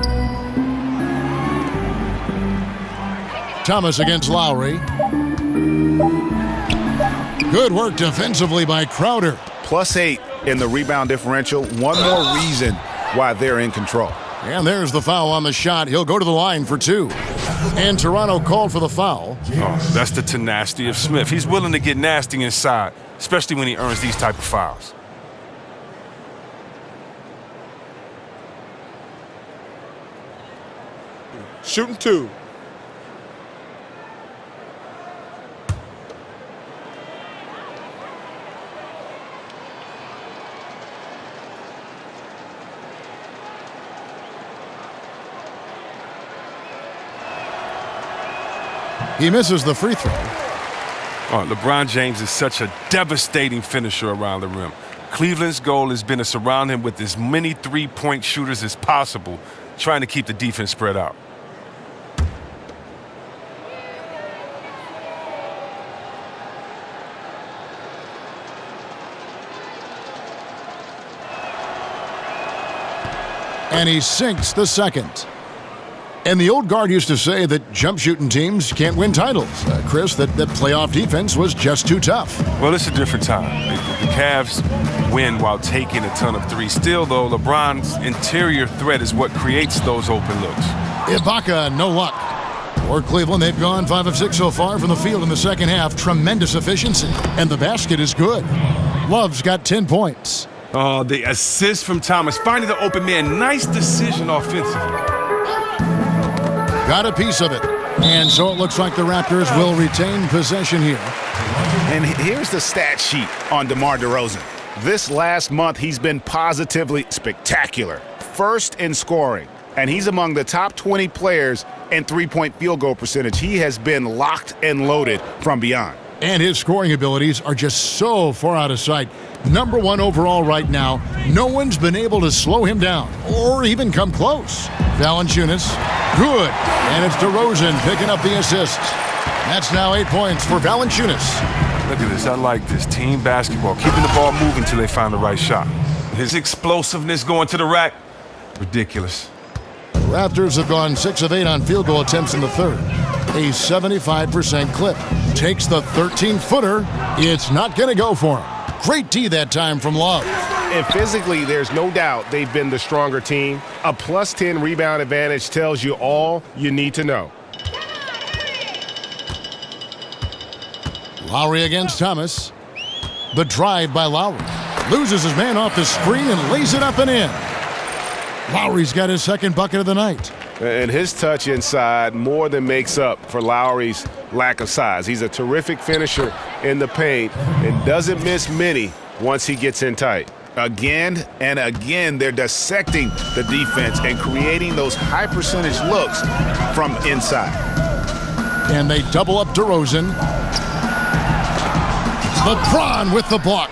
Thomas against Lowry. Good work defensively by Crowder. +8 in the rebound differential. One more reason why they're in control. And there's the foul on the shot. He'll go to the line for 2. And Toronto called for the foul. Oh, that's the tenacity of Smith. He's willing to get nasty inside, especially when he earns these type of fouls. Shooting 2. He misses the free throw. Oh, LeBron James is such a devastating finisher around the rim. Cleveland's goal has been to surround him with as many three-point shooters as possible, trying to keep the defense spread out. And he sinks the second. And the old guard used to say that jump shooting teams can't win titles. Chris, that playoff defense was just too tough. Well, it's a different time. The Cavs win while taking a ton of threes. Still, though, LeBron's interior threat is what creates those open looks. Ibaka, no luck. For Cleveland, they've gone 5 of 6 so far from the field in the second half. Tremendous efficiency. And the basket is good. Love's got 10 points. Oh, the assist from Thomas. Finding the open man. Nice decision offensively. Got a piece of it. And so it looks like the Raptors will retain possession here. And here's the stat sheet on DeMar DeRozan. This last month, he's been positively spectacular. First in scoring, and he's among the top 20 players in three-point field goal percentage. He has been locked and loaded from beyond. And his scoring abilities are just so far out of sight. Number 1 overall right now. No one's been able to slow him down or even come close. Valanciunas, good. And it's DeRozan picking up the assists. That's now 8 points for Valanciunas. Look at this. I like this. Team basketball. Keeping the ball moving until they find the right shot. His explosiveness going to the rack, ridiculous. The Raptors have gone 6 of 8 on field goal attempts in the third. A 75% clip. Takes the 13-footer. It's not going to go for him. Great D that time from Love. And physically, there's no doubt they've been the stronger team. A +10 rebound advantage tells you all you need to know. Lowry against Thomas. The drive by Lowry. Loses his man off the screen and lays it up and in. Lowry's got his second bucket of the night. And his touch inside more than makes up for Lowry's lack of size. He's a terrific finisher in the paint and doesn't miss many once he gets in tight. Again and again, they're dissecting the defense and creating those high percentage looks from inside. And they double up DeRozan. LeBron with the block.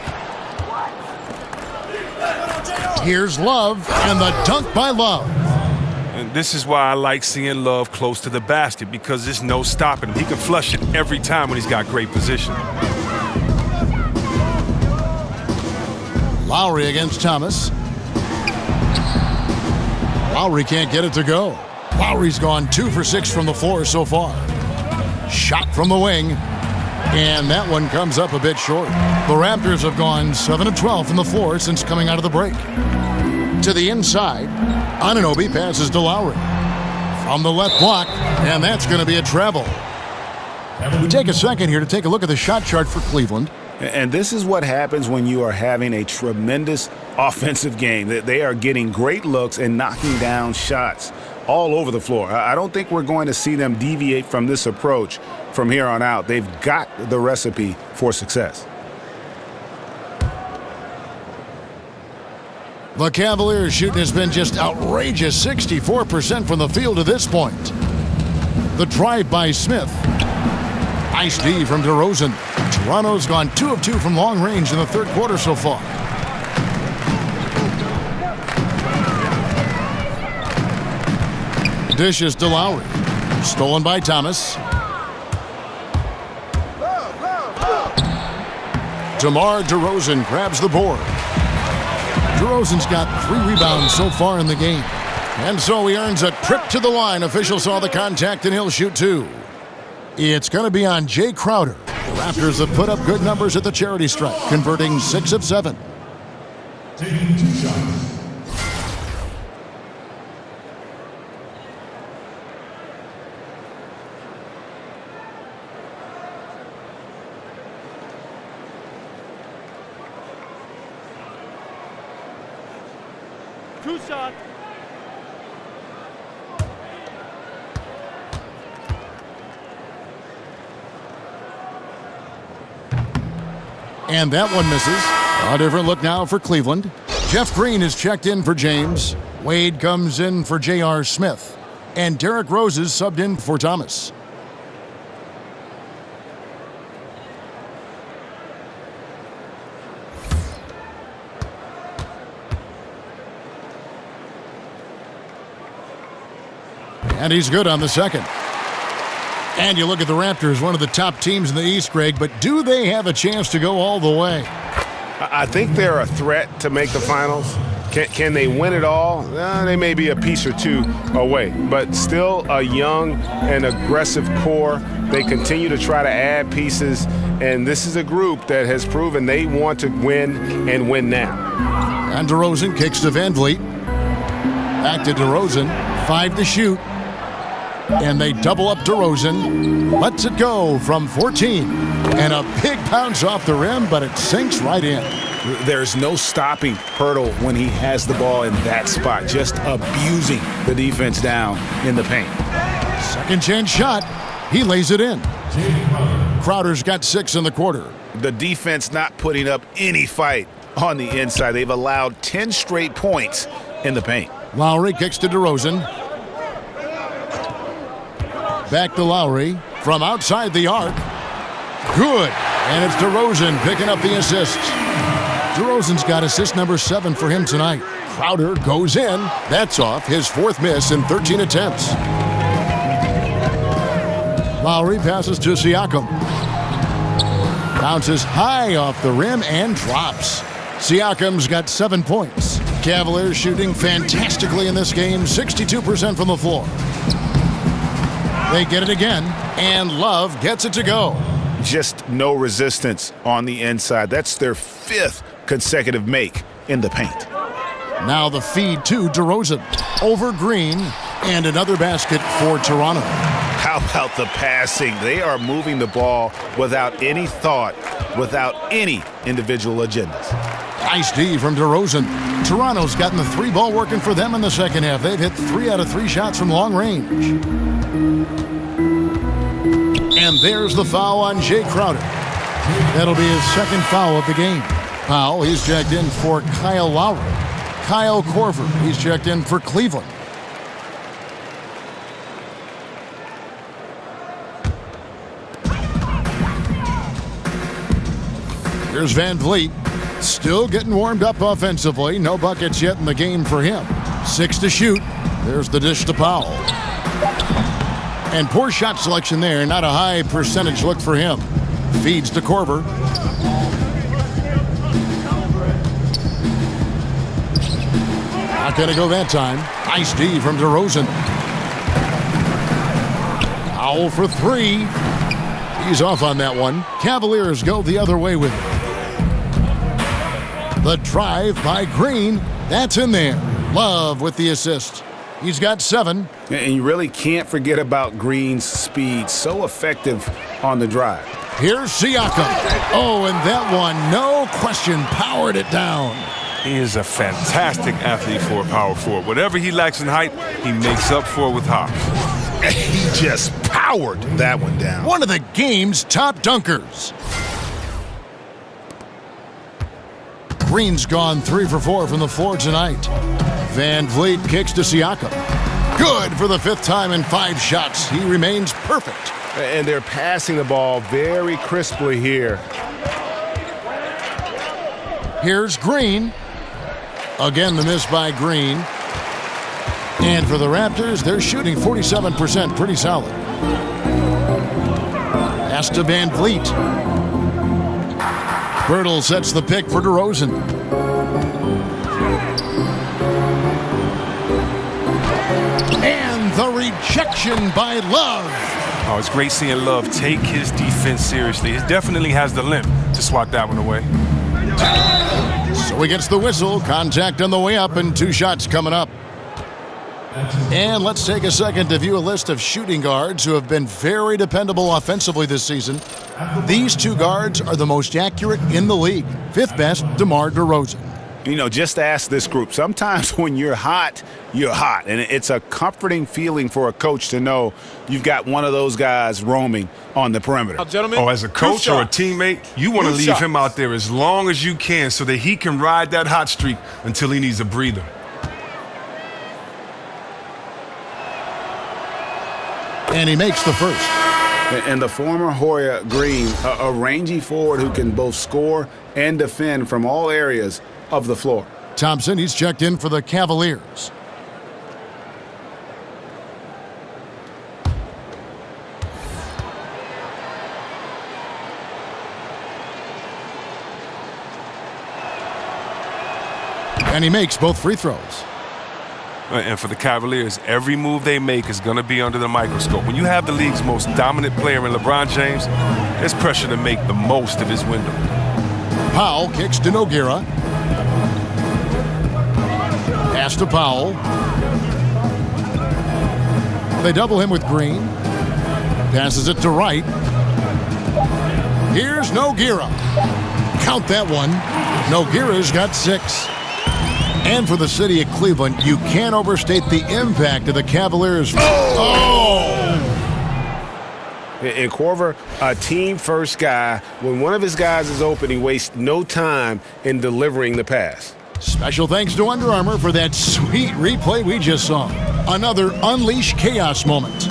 Here's Love, and the dunk by Love. And this is why I like seeing Love close to the basket, because there's no stopping him. He can flush it every time when he's got great position. Lowry against Thomas. Lowry can't get it to go. Lowry's gone 2 for 6 from the floor so far. Shot from the wing. And that one comes up a bit short. The Raptors have gone 7 of 12 from the floor since coming out of the break. To the inside, Anunoby passes to Lowry. From the left block, and that's going to be a travel. We take a second here to take a look at the shot chart for Cleveland. And this is what happens when you are having a tremendous offensive game. They are getting great looks and knocking down shots all over the floor. I don't think we're going to see them deviate from this approach from here on out. They've got the recipe for success. The Cavaliers' shooting has been just outrageous, 64% from the field to this point. The drive by Smith. Nice D from DeRozan. Toronto's gone 2 of 2 from long range in the third quarter so far. Dishes to Lowry. Stolen by Thomas. DeMar DeRozan grabs the board. DeRozan's got 3 rebounds so far in the game. And so he earns a trip to the line. Official saw the contact and he'll shoot 2. It's going to be on Jay Crowder. The Raptors have put up good numbers at the charity stripe, converting 6 of 7. Taking 2 shots. Two shots. And that one misses. A different look now for Cleveland. Jeff Green is checked in for James. Wade comes in for J.R. Smith. And Derrick Rose is subbed in for Thomas. And he's good on the second. And you look at the Raptors, one of the top teams in the East, Greg, but do they have a chance to go all the way? I think they're a threat to make the finals. Can they win it all? They may be a piece or two away, but still a young and aggressive core. They continue to try to add pieces, and this is a group that has proven they want to win and win now. And DeRozan kicks to Van Vliet. Back to DeRozan, 5 to shoot. And they double up DeRozan. Lets it go from 14. And a big bounce off the rim, but it sinks right in. There's no stopping Hurdle when he has the ball in that spot, just abusing the defense down in the paint. Second chance shot. He lays it in. Crowder's got 6 in the quarter. The defense not putting up any fight on the inside. They've allowed 10 straight points in the paint. Lowry kicks to DeRozan. Back to Lowry from outside the arc. Good. And it's DeRozan picking up the assist. DeRozan's got assist number 7 for him tonight. Crowder goes in. That's off his 4th miss in 13 attempts. Lowry passes to Siakam. Bounces high off the rim and drops. Siakam's got 7 points. Cavaliers shooting fantastically in this game, 62% from the floor. They get it again, and Love gets it to go. Just no resistance on the inside. That's their 5th consecutive make in the paint. Now the feed to DeRozan. Over Green, and another basket for Toronto. how about the passing? They are moving the ball without any thought, without any individual agendas. Nice D from DeRozan. Toronto's gotten the three ball working for them in the second half. They've hit 3 out of 3 shots from long range. And there's the foul on Jay Crowder. That'll be his second foul of the game. Powell, he's checked in for Kyle Lowry. Kyle Korver, he's checked in for Cleveland. Here's Van Vliet, still getting warmed up offensively. No buckets yet in the game for him. 6 to shoot. There's the dish to Powell. And poor shot selection there. Not a high percentage look for him. Feeds to Korver. Not going to go that time. Nice D from DeRozan. Powell for 3. He's off on that one. Cavaliers go the other way with it. The drive by Green. That's in there. Love with the assist. He's got 7. And you really can't forget about Green's speed. So effective on the drive. Here's Siakam. Oh, and that one, no question, powered it down. He is a fantastic athlete for a power forward. Whatever he lacks in height, he makes up for with hops. He just powered that one down. One of the game's top dunkers. Green's gone 3 for 4 from the floor tonight. Van Vliet kicks to Siakam. Good for the 5th time in 5 shots. He remains perfect. And they're passing the ball very crisply here. Here's Green. Again, the miss by Green. And for the Raptors, they're shooting 47%, pretty solid. Pass to Van Vliet. Bertle sets the pick for DeRozan. And the rejection by Love. Oh, it's great seeing Love take his defense seriously. He definitely has the limp to swat that one away. So he gets the whistle. Contact on the way up and 2 shots coming up. And let's take a second to view a list of shooting guards who have been very dependable offensively this season. These 2 guards are the most accurate in the league. 5th best, DeMar DeRozan. You know, just ask this group. Sometimes when you're hot, you're hot. And it's a comforting feeling for a coach to know you've got one of those guys roaming on the perimeter. Oh, as a coach or a teammate, you want to leave him out there as long as you can so that he can ride that hot streak until he needs a breather. And he makes the first. And the former Hoya Green, a rangy forward who can both score and defend from all areas of the floor. Thompson, he's checked in for the Cavaliers. And he makes both free throws. And for the Cavaliers, every move they make is going to be under the microscope. When you have the league's most dominant player in LeBron James, there's pressure to make the most of his window. Powell kicks to Nogueira. Pass to Powell. They double him with Green. Passes it to Wright. Here's Nogueira. Count that one. Nogueira's got 6. And for the city of Cleveland, you can't overstate the impact of the Cavaliers. And Korver, a team-first guy. When one of his guys is open, he wastes no time in delivering the pass. Special thanks to Under Armour for that sweet replay we just saw. Another Unleash Chaos moment.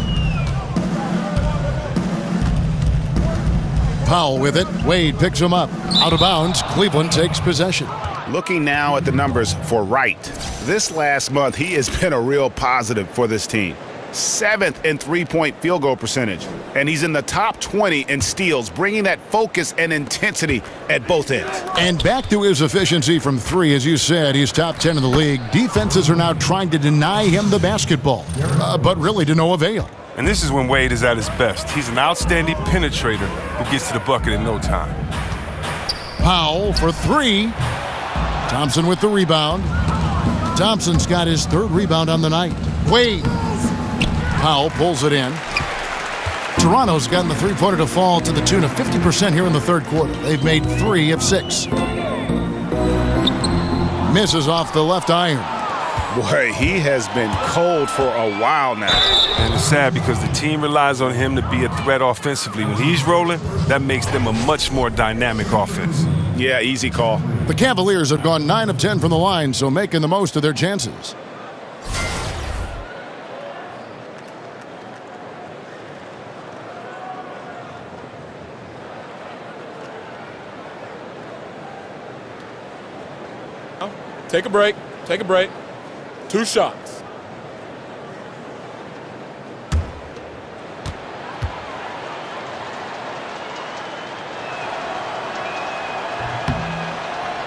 Powell with it. Wade picks him up. Out of bounds. Cleveland takes possession. Looking now at the numbers for Wright. This last month, he has been a real positive for this team. 7th in 3-point field goal percentage. And he's in the top 20 in steals, bringing that focus and intensity at both ends. And back to his efficiency from 3, as you said, he's top 10 in the league. Defenses are now trying to deny him the basketball, but really to no avail. And this is when Wade is at his best. He's an outstanding penetrator who gets to the bucket in no time. Powell for 3. Thompson with the rebound. Thompson's got his 3rd rebound on the night. Wade. Powell pulls it in. Toronto's gotten the three-pointer to fall to the tune of 50% here in the third quarter. They've made 3 of 6. Misses off the left iron. Boy, he has been cold for a while now. And it's sad because the team relies on him to be a threat offensively. When he's rolling, that makes them a much more dynamic offense. Yeah, easy call. The Cavaliers have gone 9 of 10 from the line, so making the most of their chances. Take a break. Take a break. 2 shots.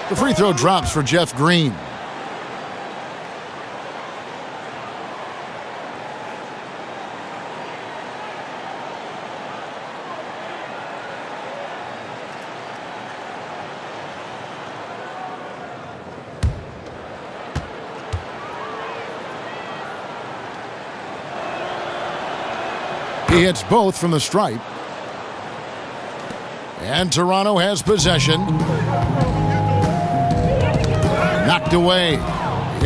The free throw drops for Jeff Green. He hits both from the stripe. And Toronto has possession. Knocked away.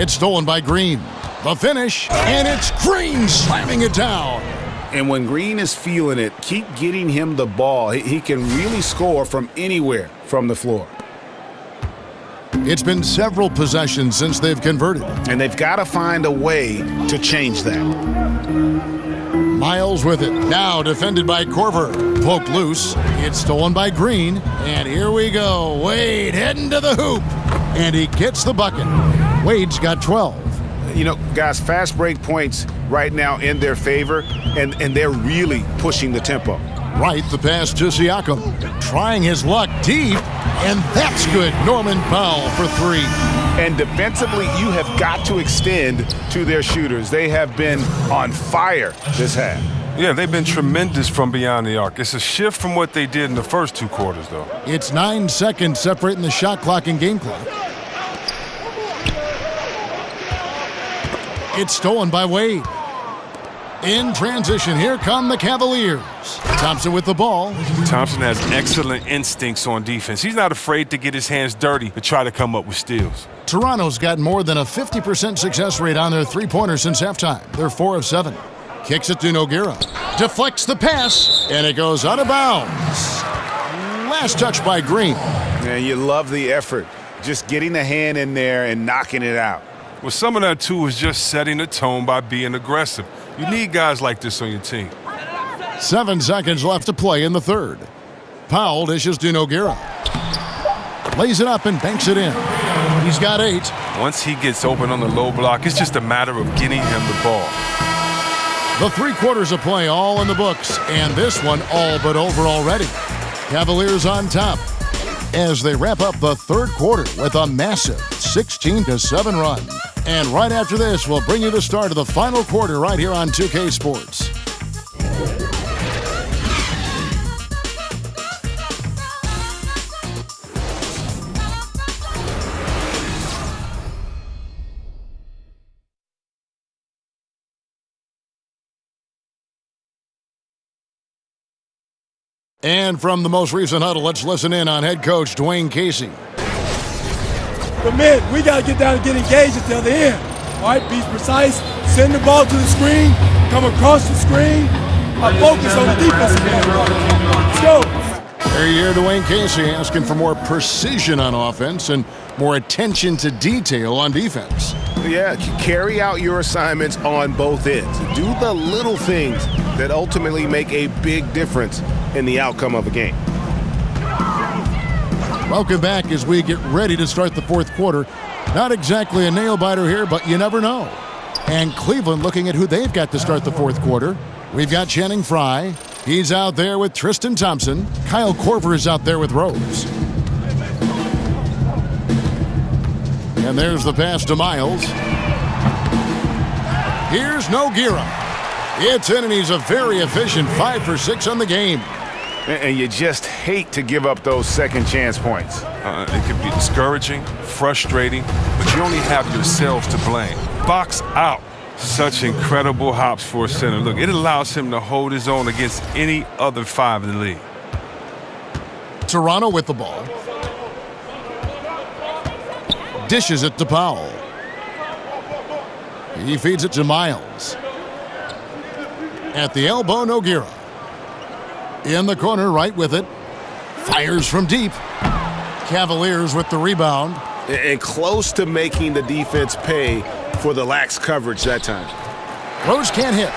It's stolen by Green. The finish, and it's Green slamming it down. And when Green is feeling it, keep getting him the ball. He can really score from anywhere from the floor. It's been several possessions since they've converted. And they've got to find a way to change that. Miles with it. Now defended by Korver. Poked loose. It's stolen by Green. And here we go. Wade heading to the hoop. And he gets the bucket. Wade's got 12. You know, guys, fast break points right now in their favor, and they're really pushing the tempo. Right, the pass to Siakam. Trying his luck deep, and that's good. Norman Powell for 3. And defensively, you have got to extend to their shooters. They have been on fire this half. Yeah, they've been tremendous from beyond the arc. It's a shift from what they did in the first 2 quarters, though. It's 9 seconds separating the shot clock and game clock. It's stolen by Wade. In transition, here come the Cavaliers. Thompson with the ball. Thompson has excellent instincts on defense. He's not afraid to get his hands dirty to try to come up with steals. Toronto's got more than a 50% success rate on their three-pointers since halftime. They're 4 of 7. Kicks it to Nogueira. Deflects the pass, and it goes out of bounds. Last touch by Green. And you love the effort. Just getting the hand in there and knocking it out. Well, some of that, too, is just setting the tone by being aggressive. You need guys like this on your team. 7 seconds left to play in the third. Powell dishes to Nogueira. Lays it up and banks it in. He's got 8. Once he gets open on the low block, it's just a matter of getting him the ball. The 3 quarters of play all in the books, and this one all but over already. Cavaliers on top as they wrap up the third quarter with a massive 16-7 run. And right after this, we'll bring you the start of the final quarter right here on 2K Sports. And from the most recent huddle, let's listen in on head coach Dwayne Casey. But man, we got to get down and get engaged at the other end. All right, be precise, send the ball to the screen, come across the screen, focus on the defensive end. Let's go. There you hear Dwayne Casey asking for more precision on offense and more attention to detail on defense. Yeah, carry out your assignments on both ends. Do the little things that ultimately make a big difference in the outcome of a game. Welcome back as we get ready to start the fourth quarter. Not exactly a nail-biter here, but you never know. And Cleveland looking at who they've got to start the fourth quarter. We've got Channing Frye. He's out there with Tristan Thompson. Kyle Korver is out there with Rose. And there's the pass to Miles. Here's Nogueira. It's in, and he's a very efficient 5 for 6 on the game. And you just hate to give up those second chance points. It can be discouraging, frustrating, but you only have yourselves to blame. Box out. Such incredible hops for a center. Look, it allows him to hold his own against any other 5 in the league. Toronto with the ball. Dishes it to Powell. He feeds it to Miles. At the elbow, Nogueira. In the corner, right with it. Fires from deep. Cavaliers with the rebound. And close to making the defense pay for the lax coverage that time. Rose can't hit.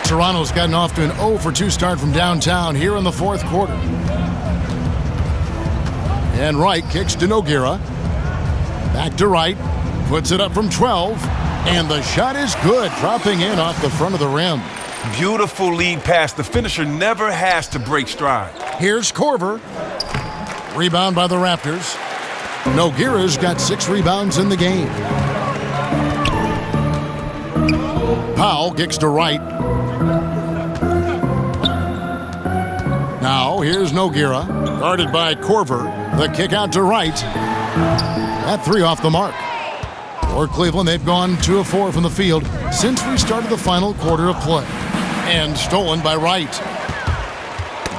Toronto's gotten off to an 0 for 2 start from downtown here in the fourth quarter. And Wright kicks to Nogueira. Back to Wright. Puts it up from 12. And the shot is good, dropping in off the front of the rim. Beautiful lead pass. The finisher never has to break stride. Here's Korver. Rebound by the Raptors. Nogueira's got 6 rebounds in the game. Powell kicks to Wright. Now here's Nogueira, guarded by Korver. The kick out to Wright. That 3 off the mark. For Cleveland, they've gone 2 of 4 from the field since we started the final quarter of play. And stolen by Wright.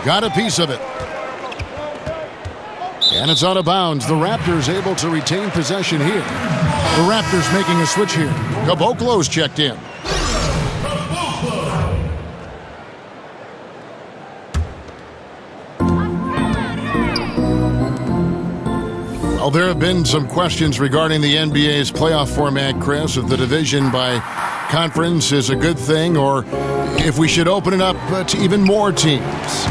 Got a piece of it. And it's out of bounds. The Raptors able to retain possession here. The Raptors making a switch here. Caboclo's checked in. Well, there have been some questions regarding the NBA's playoff format, Chris, if the division by conference is a good thing or if we should open it up to even more teams.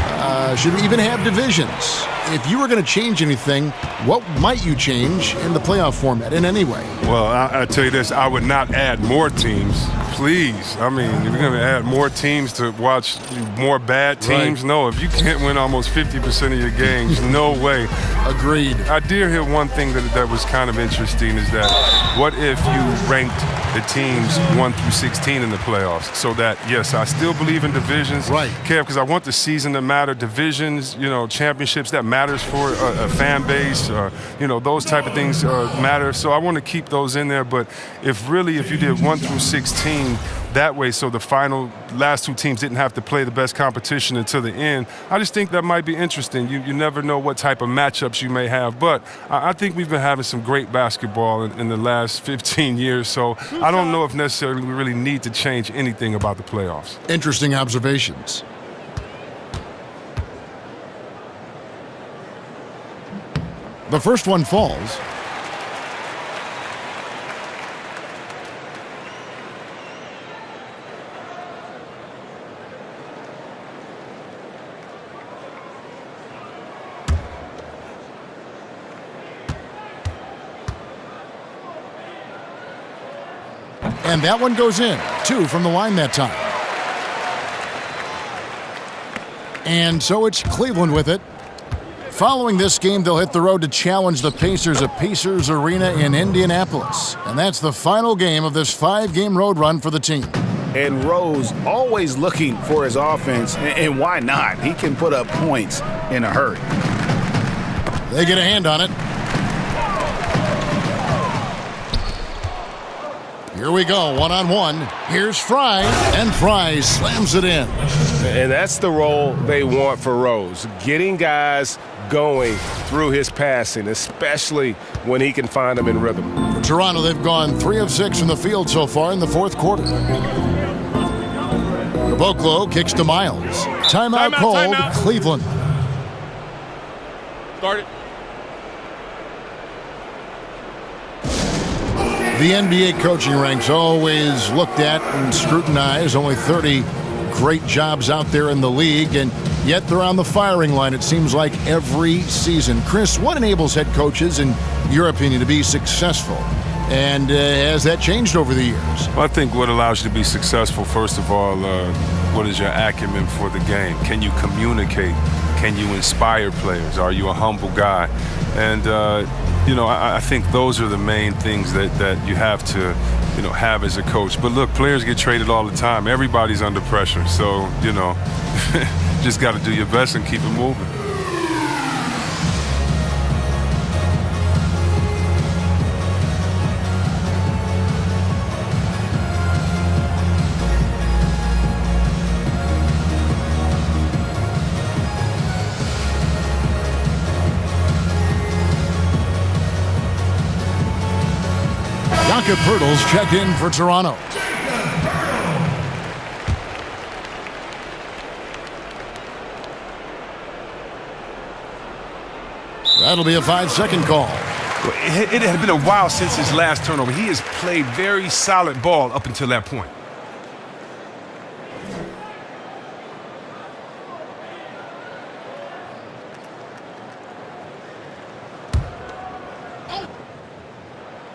Should we even have divisions? If you were going to change anything, what might you change in the playoff format in any way? Well, I'll tell you this. I would not add more teams. Please. I mean, if you're going to add more teams to watch more bad teams, no. If you can't win almost 50% of your games, no way. Agreed. I did hear one thing that was kind of interesting is that what if you ranked the teams 1 through 16 in the playoffs so that, yes, I still believe in divisions. Right. Kev, because I want the season to matter. Divisions, championships, that matters for a fan base. Those type of things matter. So I want to keep those in there. But if you did 1 through 16 that way, so the last 2 teams didn't have to play the best competition until the end, I just think that might be interesting. You never know what type of matchups you may have. But I think we've been having some great basketball in the last 15 years. So I don't know if necessarily we really need to change anything about the playoffs. Interesting observations. The first one falls. And that one goes in. 2 from the line that time. And so it's Cleveland with it. Following this game, they'll hit the road to challenge the Pacers at Pacers Arena in Indianapolis. And that's the final game of this 5-game road run for the team. And Rose always looking for his offense, and why not? He can put up points in a hurry. They get a hand on it. Here we go, 1-on-1. Here's Fry, and Fry slams it in. And that's the role they want for Rose, getting guys going through his passing, especially when he can find them in rhythm. For Toronto, they've gone 3 of 6 from the field so far in the fourth quarter. Caboclo kicks to Miles. Timeout called, Cleveland. Start it. The NBA coaching ranks always looked at and scrutinized. Only 30 great jobs out there in the league, and yet they're on the firing line, it seems like, every season. Chris, what enables head coaches, in your opinion, to be successful? And has that changed over the years? Well, I think what allows you to be successful, first of all, what is your acumen for the game? Can you communicate? Can you inspire players? Are you a humble guy? And, I think those are the main things that you have to, have as a coach. But look, players get traded all the time. Everybody's under pressure. So, just got to do your best and keep it moving. Jakob Poeltl's checked in for Toronto. That'll be a 5-second call. It had been a while since his last turnover. He has played very solid ball up until that point.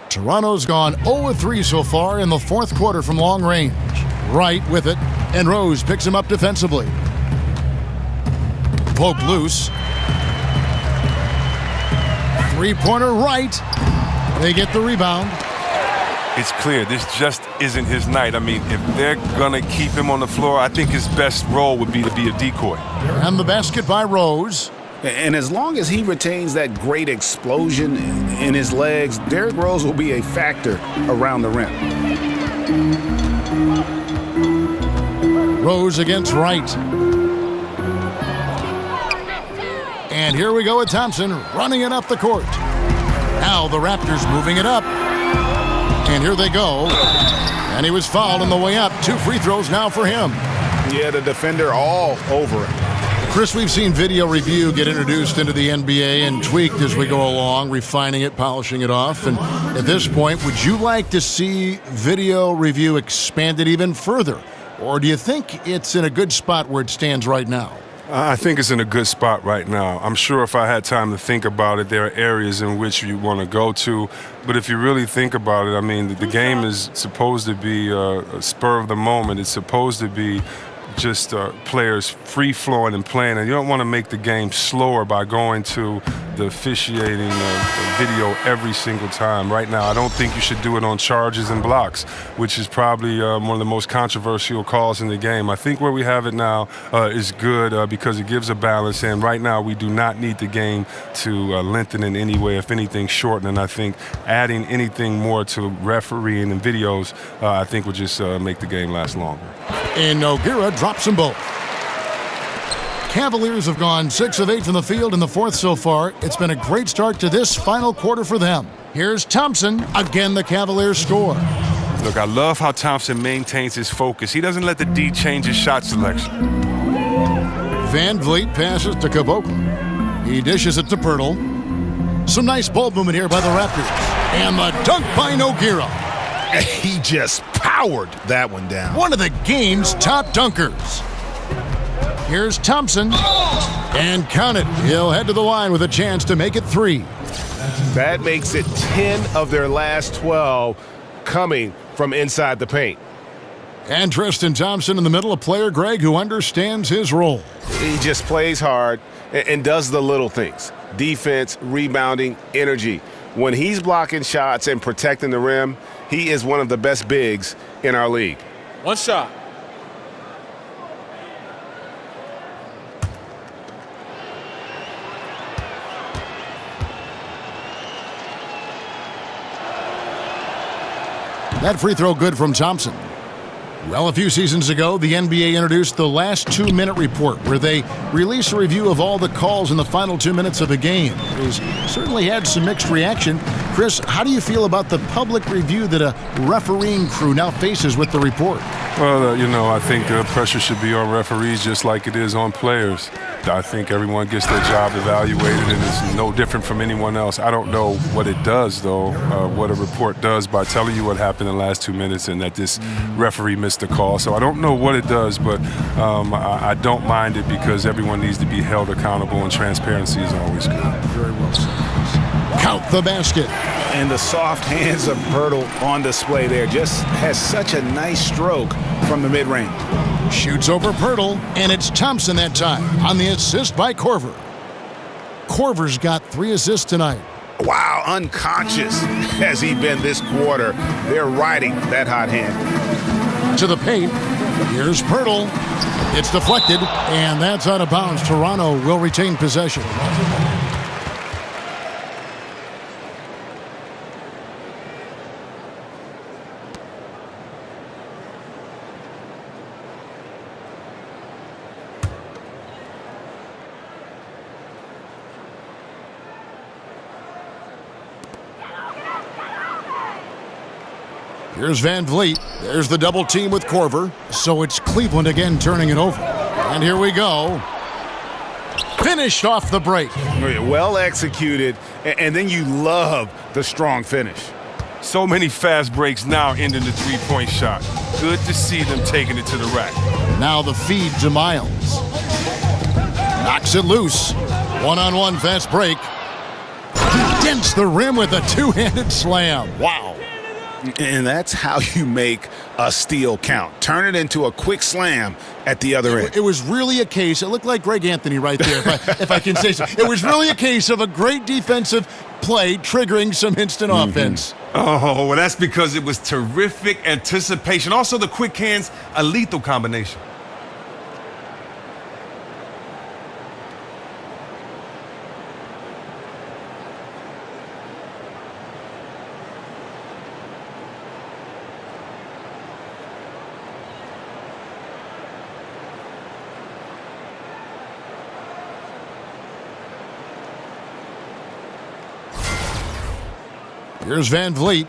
Toronto's gone 0-3 so far in the fourth quarter from long range. Wright with it, and Rose picks him up defensively. Poked loose. Three-pointer Wright. They get the rebound. It's clear this just isn't his night. I mean, if they're going to keep him on the floor, I think his best role would be to be a decoy. And the basket by Rose. And as long as he retains that great explosion in his legs, Derrick Rose will be a factor around the rim. Rose against Wright. And here we go with Thompson running it up the court. Now the Raptors moving it up. And here they go. And he was fouled on the way up. 2 free throws now for him. Yeah, the defender all over it. Chris, we've seen video review get introduced into the NBA and tweaked as we go along, refining it, polishing it off. And at this point, would you like to see video review expanded even further? Or do you think it's in a good spot where it stands right now? I think it's in a good spot right now. I'm sure if I had time to think about it, there are areas in which you want to go to. But if you really think about it, I mean, the game is supposed to be a spur of the moment. It's supposed to be just players free-flowing and playing, and you don't want to make the game slower by going to the officiating video every single time. Right now, I don't think you should do it on charges and blocks, which is probably one of the most controversial calls in the game. I think where we have it now is good because it gives a balance, and right now we do not need the game to lengthen in any way, if anything, shorten, and I think adding anything more to refereeing and videos, I think would just make the game last longer. And Nogueira drops them both. Cavaliers have gone 6 of 8 from the field in the fourth so far. It's been a great start to this final quarter for them. Here's Thompson. Again, the Cavaliers score. Look, I love how Thompson maintains his focus. He doesn't let the D change his shot selection. Van Vliet passes to Caboclo. He dishes it to Poeltl. Some nice ball movement here by the Raptors. And the dunk by Nogueira. He just powered that one down. One of the game's top dunkers. Here's Thompson. And count it. He'll head to the line with a chance to make it 3. That makes it 10 of their last 12 coming from inside the paint. And Tristan Thompson in the middle, a player, Greg, who understands his role. He just plays hard and does the little things. Defense, rebounding, energy. When he's blocking shots and protecting the rim, he is one of the best bigs in our league. One shot. That free throw good from Thompson. Well, a few seasons ago, the NBA introduced the last 2-minute report, where they release a review of all the calls in the final 2 minutes of a game. It has certainly had some mixed reaction. Chris, how do you feel about the public review that a refereeing crew now faces with the report? Well, I think pressure should be on referees just like it is on players. I think everyone gets their job evaluated, and it's no different from anyone else. I don't know what it does, though, what a report does by telling you what happened in the last 2 minutes and that this referee missed the call. So I don't know what it does, but I don't mind it because everyone needs to be held accountable, and transparency is always good. Very well said. Count the basket. And the soft hands of Poeltl on display there. Just has such a nice stroke from the mid-range. Shoots over Poeltl, and it's Thompson that time on the assist by Korver. Korver's got 3 assists tonight. Wow, unconscious has he been this quarter. They're riding that hot hand. To the paint. Here's Poeltl. It's deflected, and that's out of bounds. Toronto will retain possession. Here's Van Vliet. There's the double team with Korver. So it's Cleveland again turning it over. And here we go. Finished off the break. Well executed, and then you love the strong finish. So many fast breaks now ending the three-point shot. Good to see them taking it to the rack. Now the feed to Miles. Knocks it loose. One-on-one fast break. Dents the rim with a two-handed slam. Wow. And that's how you make a steal count. Turn it into a quick slam at the other end. It was really a case. It looked like Greg Anthony right there, if I can say so. It was really a case of a great defensive play triggering some instant offense. Oh, well, that's because it was terrific anticipation. Also, the quick hands, a lethal combination. Here's Van Vliet.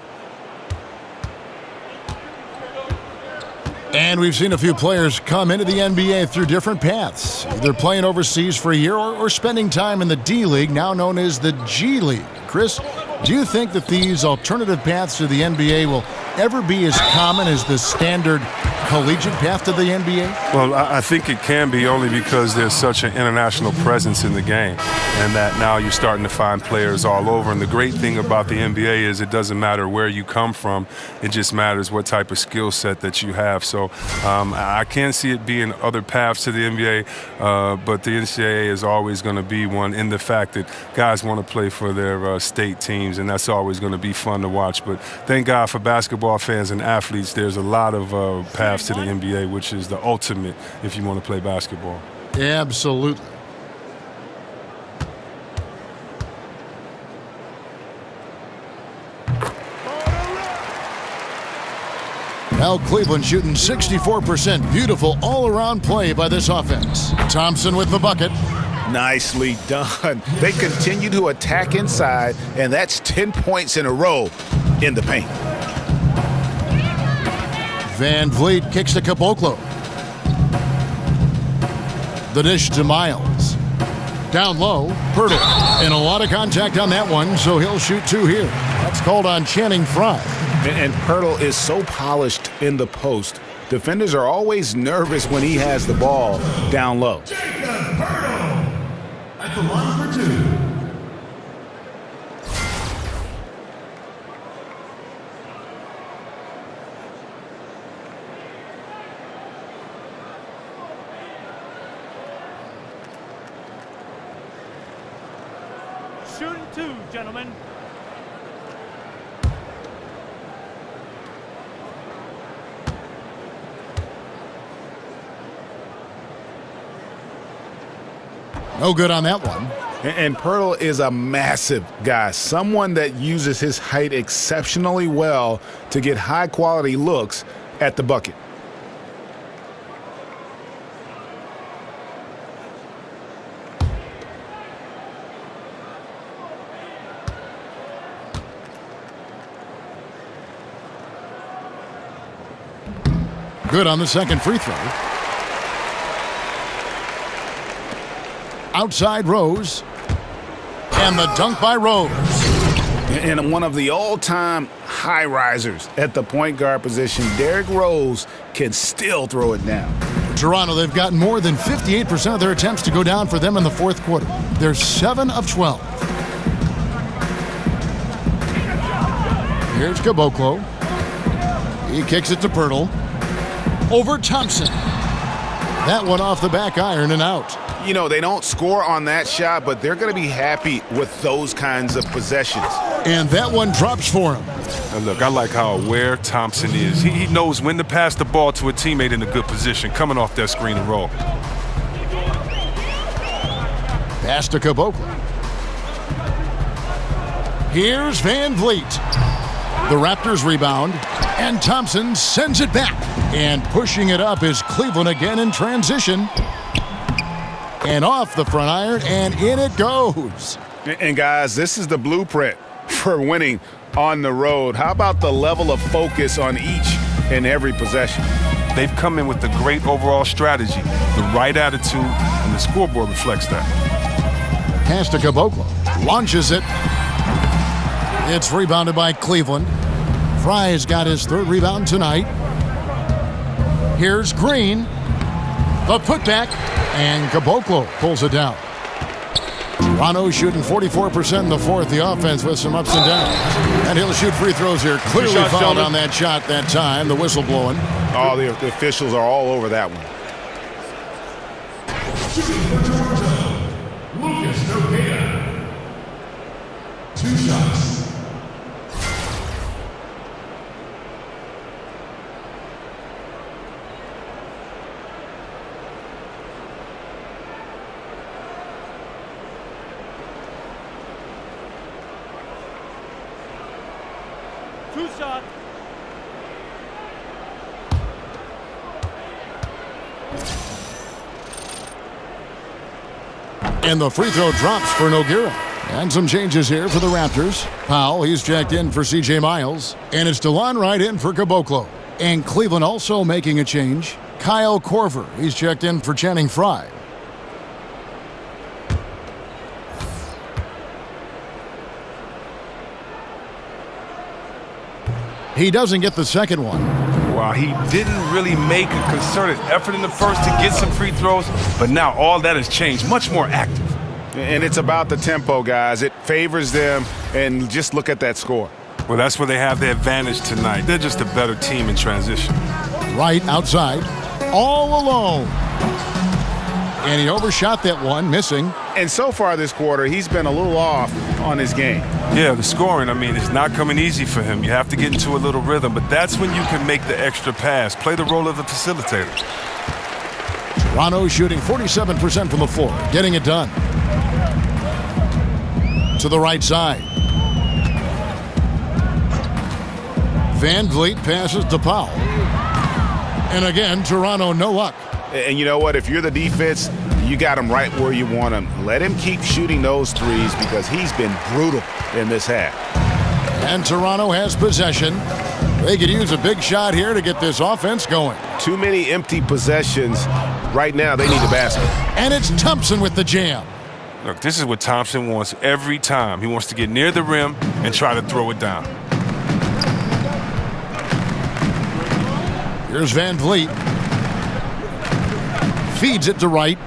And we've seen a few players come into the NBA through different paths, either playing overseas for a year or spending time in the D-League, now known as the G League. Chris, do you think that these alternative paths to the NBA will ever be as common as the standard collegiate path to the NBA? Well, I think it can be, only because there's such an international presence in the game, and that now you're starting to find players all over. And the great thing about the NBA is it doesn't matter where you come from. It just matters what type of skill set that you have. So I can see it being other paths to the NBA, but the NCAA is always going to be one, in the fact that guys want to play for their state teams, and that's always going to be fun to watch. But thank God for basketball fans and athletes, there's a lot of paths to the NBA, which is the ultimate if you want to play basketball. Absolutely. Now Cleveland shooting 64%. Beautiful all-around play by this offense. Thompson with the bucket. Nicely done. They continue to attack inside, and that's 10 points in a row in the paint. Van Vliet kicks to Caboclo. The dish to Miles. Down low, Pirtle. And a lot of contact on that one, so he'll shoot two here. That's called on Channing Frye. And Pirtle is so polished in the post. Defenders are always nervous when he has the ball down low. At the line for two. Shooting two, gentlemen. No good on that one. And Pirtle is a massive guy, someone that uses his height exceptionally well to get high-quality looks at the bucket. Good on the second free throw. Outside Rose. And the dunk by Rose. And one of the all-time high-risers at the point guard position, Derrick Rose can still throw it down. Toronto, they've gotten more than 58% of their attempts to go down for them in the fourth quarter. They're 7 of 12. Here's Caboclo. He kicks it to Pirtle. Over Thompson. That one off the back iron and out. You know, they don't score on that shot, but they're going to be happy with those kinds of possessions. And that one drops for him. And look, I like how aware Thompson is. He knows when to pass the ball to a teammate in a good position, coming off that screen and roll. Pass to Caboclo. Here's Van Vliet. The Raptors rebound, and Thompson sends it back. And pushing it up is Cleveland again in transition. And off the front iron, and in it goes. And guys, this is the blueprint. for winning on the road. How about the level of focus on each and every possession? They've come in with a great overall strategy, the right attitude, and the scoreboard reflects that. Pass to Caboclo. Launches it. It's rebounded by Cleveland. Fry's got his third rebound tonight. Here's Green. The putback. And Caboclo pulls it down. Toronto shooting 44% in the fourth. The offense with some ups and downs. And he'll shoot free throws here. Clearly fouled on that shot that time. The whistle blowing. Oh, the officials are all over that one. Lucas Nogueira. 2 shots. And the free throw drops for Nogueira. And some changes here for the Raptors. Powell, he's checked in for C.J. Miles. And it's DeLon Wright in for Caboclo. And Cleveland also making a change. Kyle Korver, he's checked in for Channing Frye. He doesn't get the second one. Wow, he didn't really make a concerted effort in the first to get some free throws, but now all that has changed, much more active. And it's about the tempo, guys. It favors them, and just look at that score. Well, that's where they have the advantage tonight. They're just a better team in transition. Right outside, all alone. And he overshot that one, missing. And so far this quarter, he's been a little off on his game. Yeah, the scoring, it's not coming easy for him. You have to get into a little rhythm, but that's when you can make the extra pass, play the role of the facilitator. Toronto shooting 47% from the floor, getting it done. To the right side. Van Vliet passes to Powell. And again, Toronto no luck. And you know what? If you're the defense, you got him right where you want him. Let him keep shooting those threes because he's been brutal in this half. And Toronto has possession. They could use a big shot here to get this offense going. Too many empty possessions. Right now, they need the basket. And it's Thompson with the jam. Look, this is what Thompson wants every time. He wants to get near the rim and try to throw it down. Here's Van Vliet. Feeds it to Wright.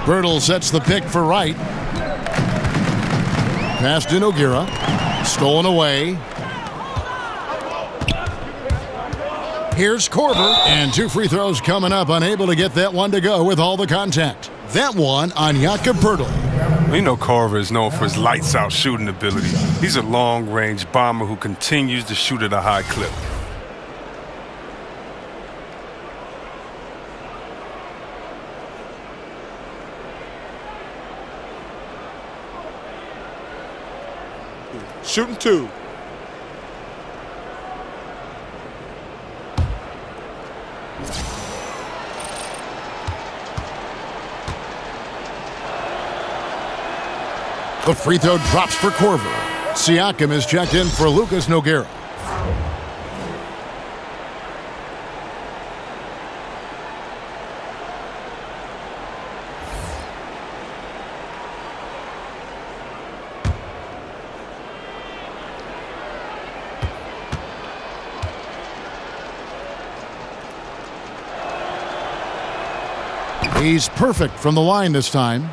Birtle sets the pick for Wright. Pass to Nogueira. Stolen away. Here's Korver. And 2 free throws coming up. Unable to get that one to go with all the contact. That one on Jakob Birtle. We know Korver is known for his lights-out shooting ability. He's a long-range bomber who continues to shoot at a high clip. Shooting 2. The free throw drops for Korver. Siakam is checked in for Lucas Nogueira. He's perfect from the line this time.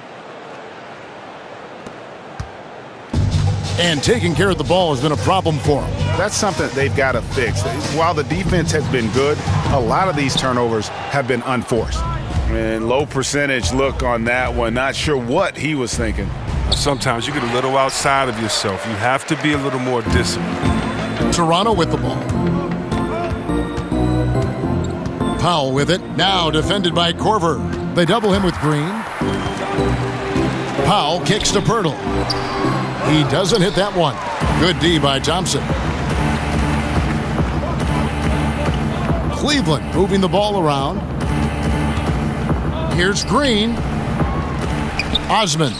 And taking care of the ball has been a problem for him. That's something they've got to fix. While the defense has been good, a lot of these turnovers have been unforced. And low percentage look on that one. Not sure what he was thinking. Sometimes you get a little outside of yourself. You have to be a little more disciplined. Toronto with the ball. Powell with it. Now defended by Korver. They double him with Green. Powell kicks to Pirtle. He doesn't hit that one. Good D by Thompson. Cleveland moving the ball around. Here's Green. Osman.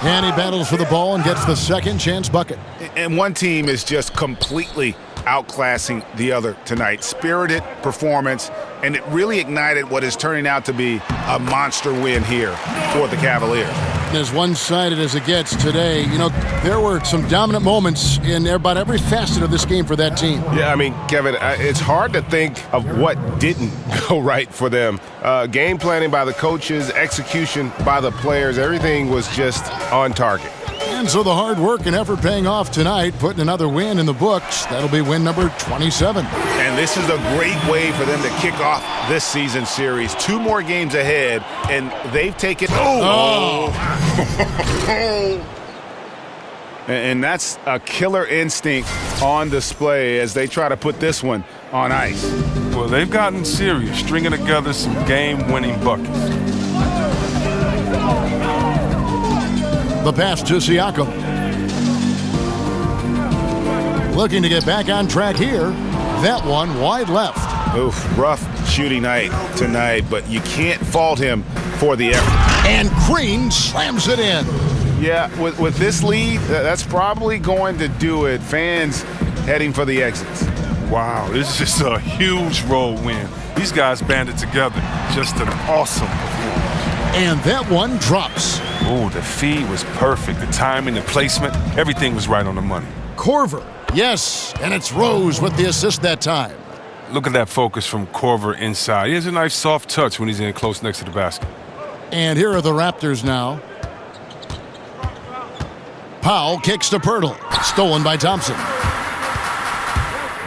And he battles for the ball and gets the second chance bucket. And one team is just completely outclassing the other tonight. Spirited performance, and it really ignited what is turning out to be a monster win here for the Cavaliers. As one-sided as it gets today, you know, there were some dominant moments in about every facet of this game for that team. Yeah, I mean, Kevin, it's hard to think of what didn't go right for them. Game planning by the coaches, execution by the players, everything was just on target. And so the hard work and effort paying off tonight, putting another win in the books. That'll be win number 27. And this is a great way for them to kick off this season series. 2 more games ahead, and they've taken... And that's a killer instinct on display as they try to put this one on ice. Well, they've gotten serious, stringing together some game-winning buckets. The pass to Siakam. Looking to get back on track here. That one wide left. Oof, rough shooting night tonight, but you can't fault him for the effort. And Green slams it in. Yeah, with this lead, that's probably going to do it. Fans heading for the exits. Wow, this is just a huge road win. These guys banded together. Just an awesome performance. And that one drops. Oh, the feed was perfect. The timing, the placement, everything was right on the money. Korver. Yes, and it's Rose with the assist that time. Look at that focus from Korver inside. He has a nice soft touch when he's in close next to the basket. And here are the Raptors now. Powell kicks to Pirtle. Stolen by Thompson.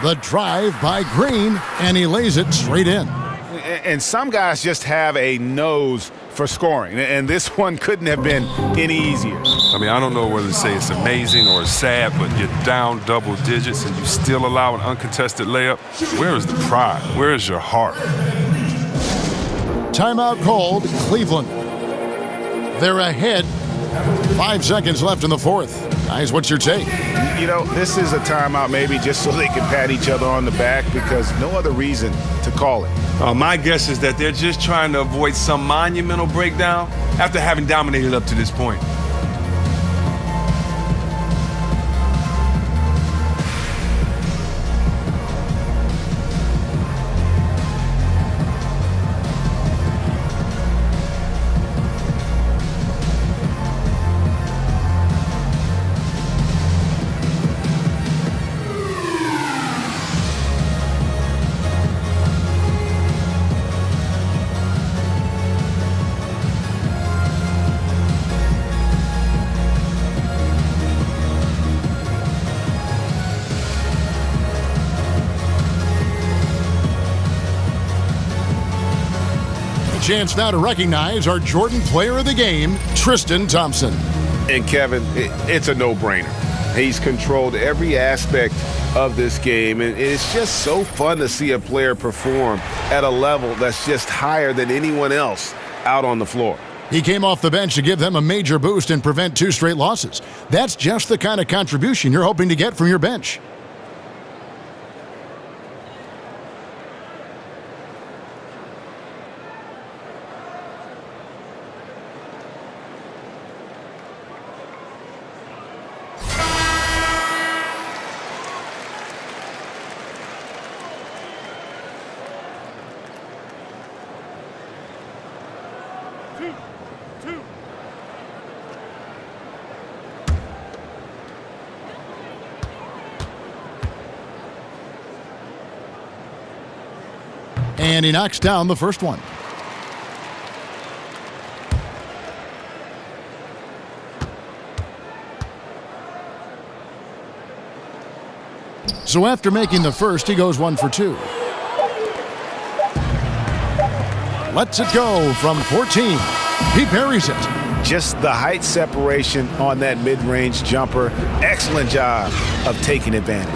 The drive by Green, and he lays it straight in. And some guys just have a nose for scoring, and this one couldn't have been any easier. I mean, I don't know whether to say it's amazing or sad, but you're down double digits and you still allow an uncontested layup. Where is the pride? Where is your heart? Timeout called, Cleveland. They're ahead. 5 seconds left in the fourth. Guys, what's your take? You know, this is a timeout maybe just so they can pat each other on the back because no other reason to call it. My guess is that they're just trying to avoid some monumental breakdown after having dominated up to this point. Chance now to recognize our Jordan Player of the Game, Tristan Thompson. And Kevin, it's a no-brainer. He's controlled every aspect of this game, and it's just so fun to see a player perform at a level that's just higher than anyone else out on the floor. He came off the bench to give them a major boost and prevent 2 straight losses. That's just the kind of contribution you're hoping to get from your bench. And he knocks down the first one. So after making the first, he goes 1 for 2. Lets it go from 14. He buries it. Just the height separation on that mid-range jumper. Excellent job of taking advantage.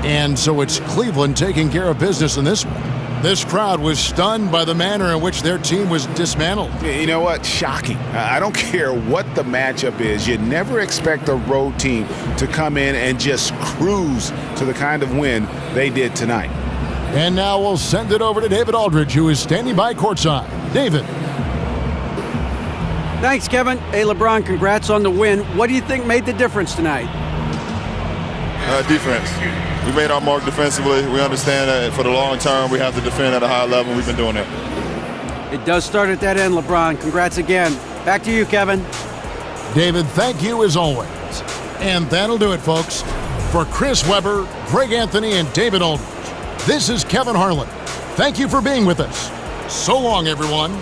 And so it's Cleveland taking care of business in this one. This crowd was stunned by the manner in which their team was dismantled. You know what? Shocking. I don't care what the matchup is. You never expect a road team to come in and just cruise to the kind of win they did tonight. And now we'll send it over to David Aldridge, who is standing by courtside. David. Thanks, Kevin. Hey, LeBron, congrats on the win. What do you think made the difference tonight? Defense. We made our mark defensively. We understand that for the long term, we have to defend at a high level. We've been doing that. It does start at that end, LeBron. Congrats again. Back to you, Kevin. David, thank you as always. And that'll do it, folks. For Chris Webber, Greg Anthony, and David Aldridge, this is Kevin Harlan. Thank you for being with us. So long, everyone.